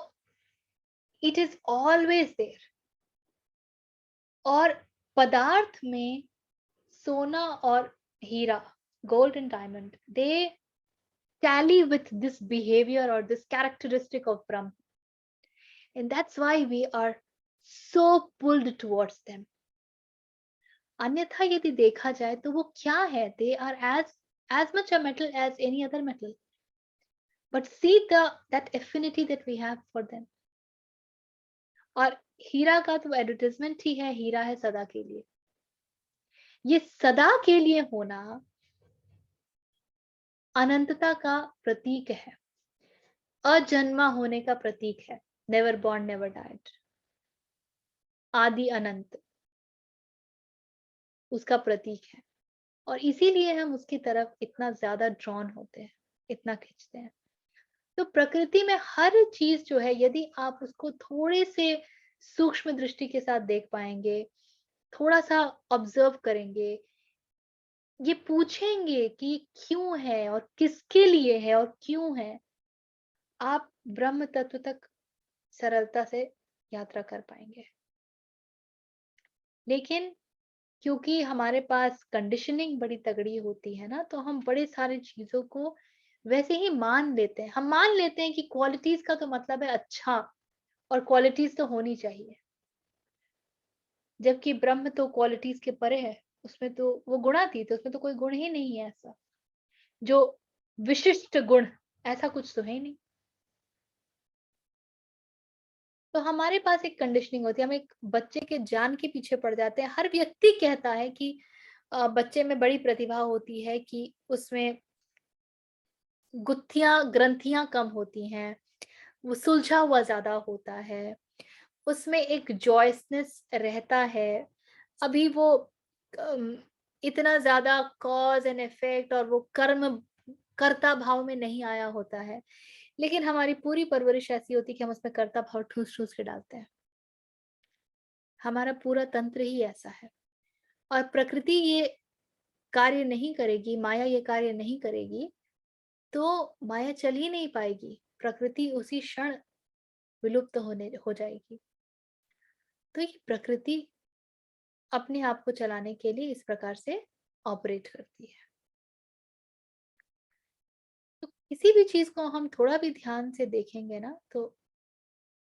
इट इज ऑलवेज देयर। और पदार्थ में सोना और हीरा, gold and diamond, they tally with this behavior or this characteristic of Brahma. And that's why we are so pulled towards them. अन्यथा यदि देखा जाए तो वो क्या है, they are as much a metal as any other metal. But see that affinity that we have for them. और हीरा का तो एडवर्टाइजमेंट ही है, हीरा है सदा के लिए। ये सदा के लिए होना अनंतता का प्रतीक है, अजन्मा होने का प्रतीक है। नेवर बॉर्न नेवर डाइड, आदि अनंत उसका प्रतीक है। और इसीलिए हम उसकी तरफ इतना ज्यादा ड्रॉन होते हैं, इतना खींचते हैं। तो प्रकृति में हर चीज जो है, यदि आप उसको थोड़े से सूक्ष्म दृष्टि के साथ देख पाएंगे, थोड़ा सा ऑब्जर्व करेंगे, ये पूछेंगे कि क्यों है और किसके लिए है और क्यों है, आप ब्रह्म तत्व तक सरलता से यात्रा कर पाएंगे। लेकिन क्योंकि हमारे पास कंडीशनिंग बड़ी तगड़ी होती है ना, तो हम बड़े सारी चीजों को वैसे ही मान लेते हैं। हम मान लेते हैं कि क्वालिटीज का तो मतलब है अच्छा, और क्वालिटीज तो होनी चाहिए। जबकि ब्रह्म तो क्वालिटीज के परे है, उसमें तो वो गुणातीत है, उसमें तो कोई गुण ही नहीं है ऐसा जो विशिष्ट गुण, ऐसा कुछ तो है ही नहीं। तो हमारे पास एक कंडीशनिंग होती है, हम एक बच्चे के जान के पीछे पड़ जाते हैं। हर व्यक्ति कहता है कि बच्चे में बड़ी प्रतिभा होती है, कि उसमें गुत्थियां ग्रंथियां कम होती हैं, वो सुलझा हुआ ज्यादा होता है, उसमें एक जॉयसनेस रहता है। अभी वो अम, इतना ज्यादा कॉज एंड इफेक्ट और वो कर्म कर्ता भाव में नहीं आया होता है। लेकिन हमारी पूरी परवरिश ऐसी होती है कि हम उसमें कर्ता भाव ठूस ठूस के डालते हैं। हमारा पूरा तंत्र ही ऐसा है। और प्रकृति ये कार्य नहीं करेगी, माया ये कार्य नहीं करेगी, तो माया चल ही नहीं पाएगी, प्रकृति उसी क्षण विलुप्त होने हो जाएगी। तो ये प्रकृति अपने आप को चलाने के लिए इस प्रकार से ऑपरेट करती है। तो किसी भी चीज को हम थोड़ा भी ध्यान से देखेंगे ना, तो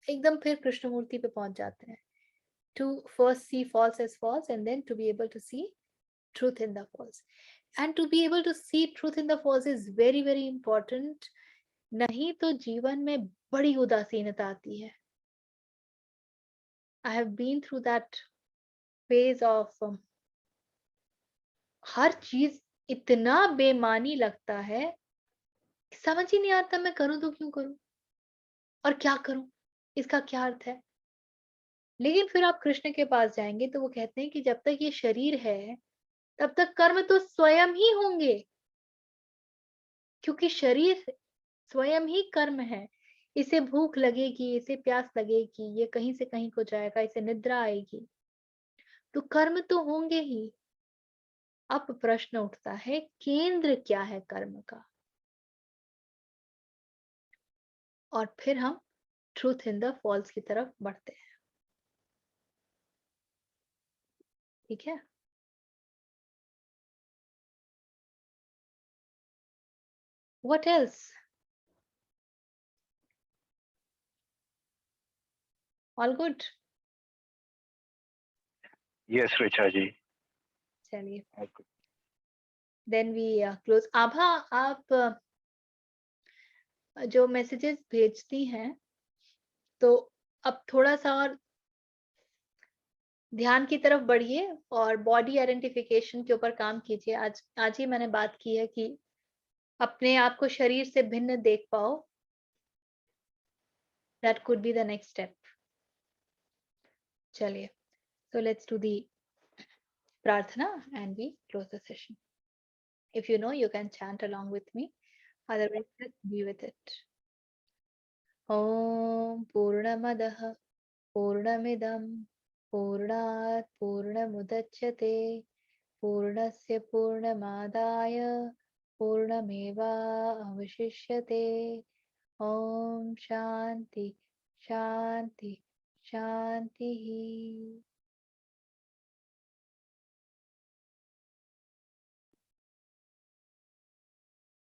एकदम फिर कृष्णमूर्ति पे पहुंच जाते हैं। To first see false as false, and then to be able to see truth in the false. And to be able to see truth in the false is very very important. नहीं तो जीवन में बड़ी उदासीनता आती है। I have been through that phase of हर चीज इतना बेमानी लगता है, समझ ही नहीं आता मैं करूं तो क्यों करूं, और क्या करूं, इसका क्या अर्थ है। लेकिन फिर आप कृष्ण के पास जाएंगे तो वो कहते हैं कि जब तक ये शरीर है, तब तक कर्म तो स्वयं ही होंगे, क्योंकि शरीर स्वयं ही कर्म है। इसे भूख लगेगी, इसे प्यास लगेगी, ये कहीं से कहीं को जाएगा, इसे निद्रा आएगी, तो कर्म तो होंगे ही। अब प्रश्न उठता है, केंद्र क्या है कर्म का। और फिर हम ट्रूथ इन द फॉल्स की तरफ बढ़ते हैं। ठीक है। What else? All good? Yes, Richa ji. चलिए, Okay. Then we close. Abha, आप जो मैसेजेस भेजती हैं, तो अब थोड़ा-सा और ध्यान की तरफ बढ़िए और बॉडी आइडेंटिफिकेशन के ऊपर काम कीजिए। आज ही मैंने बात की है कि अपने आप को शरीर से भिन्न देख पाओ। That could be the next step. चलिए, so let's do the prarthana and we close the session. If you know, you can chant along with me. Otherwise, just be with it. Om Purnamadah Purnamidam Purnat Purnamudachyate Purnasya Purnamadaya Purnameva Avashishyate. Om Shanti Shanti Shanti.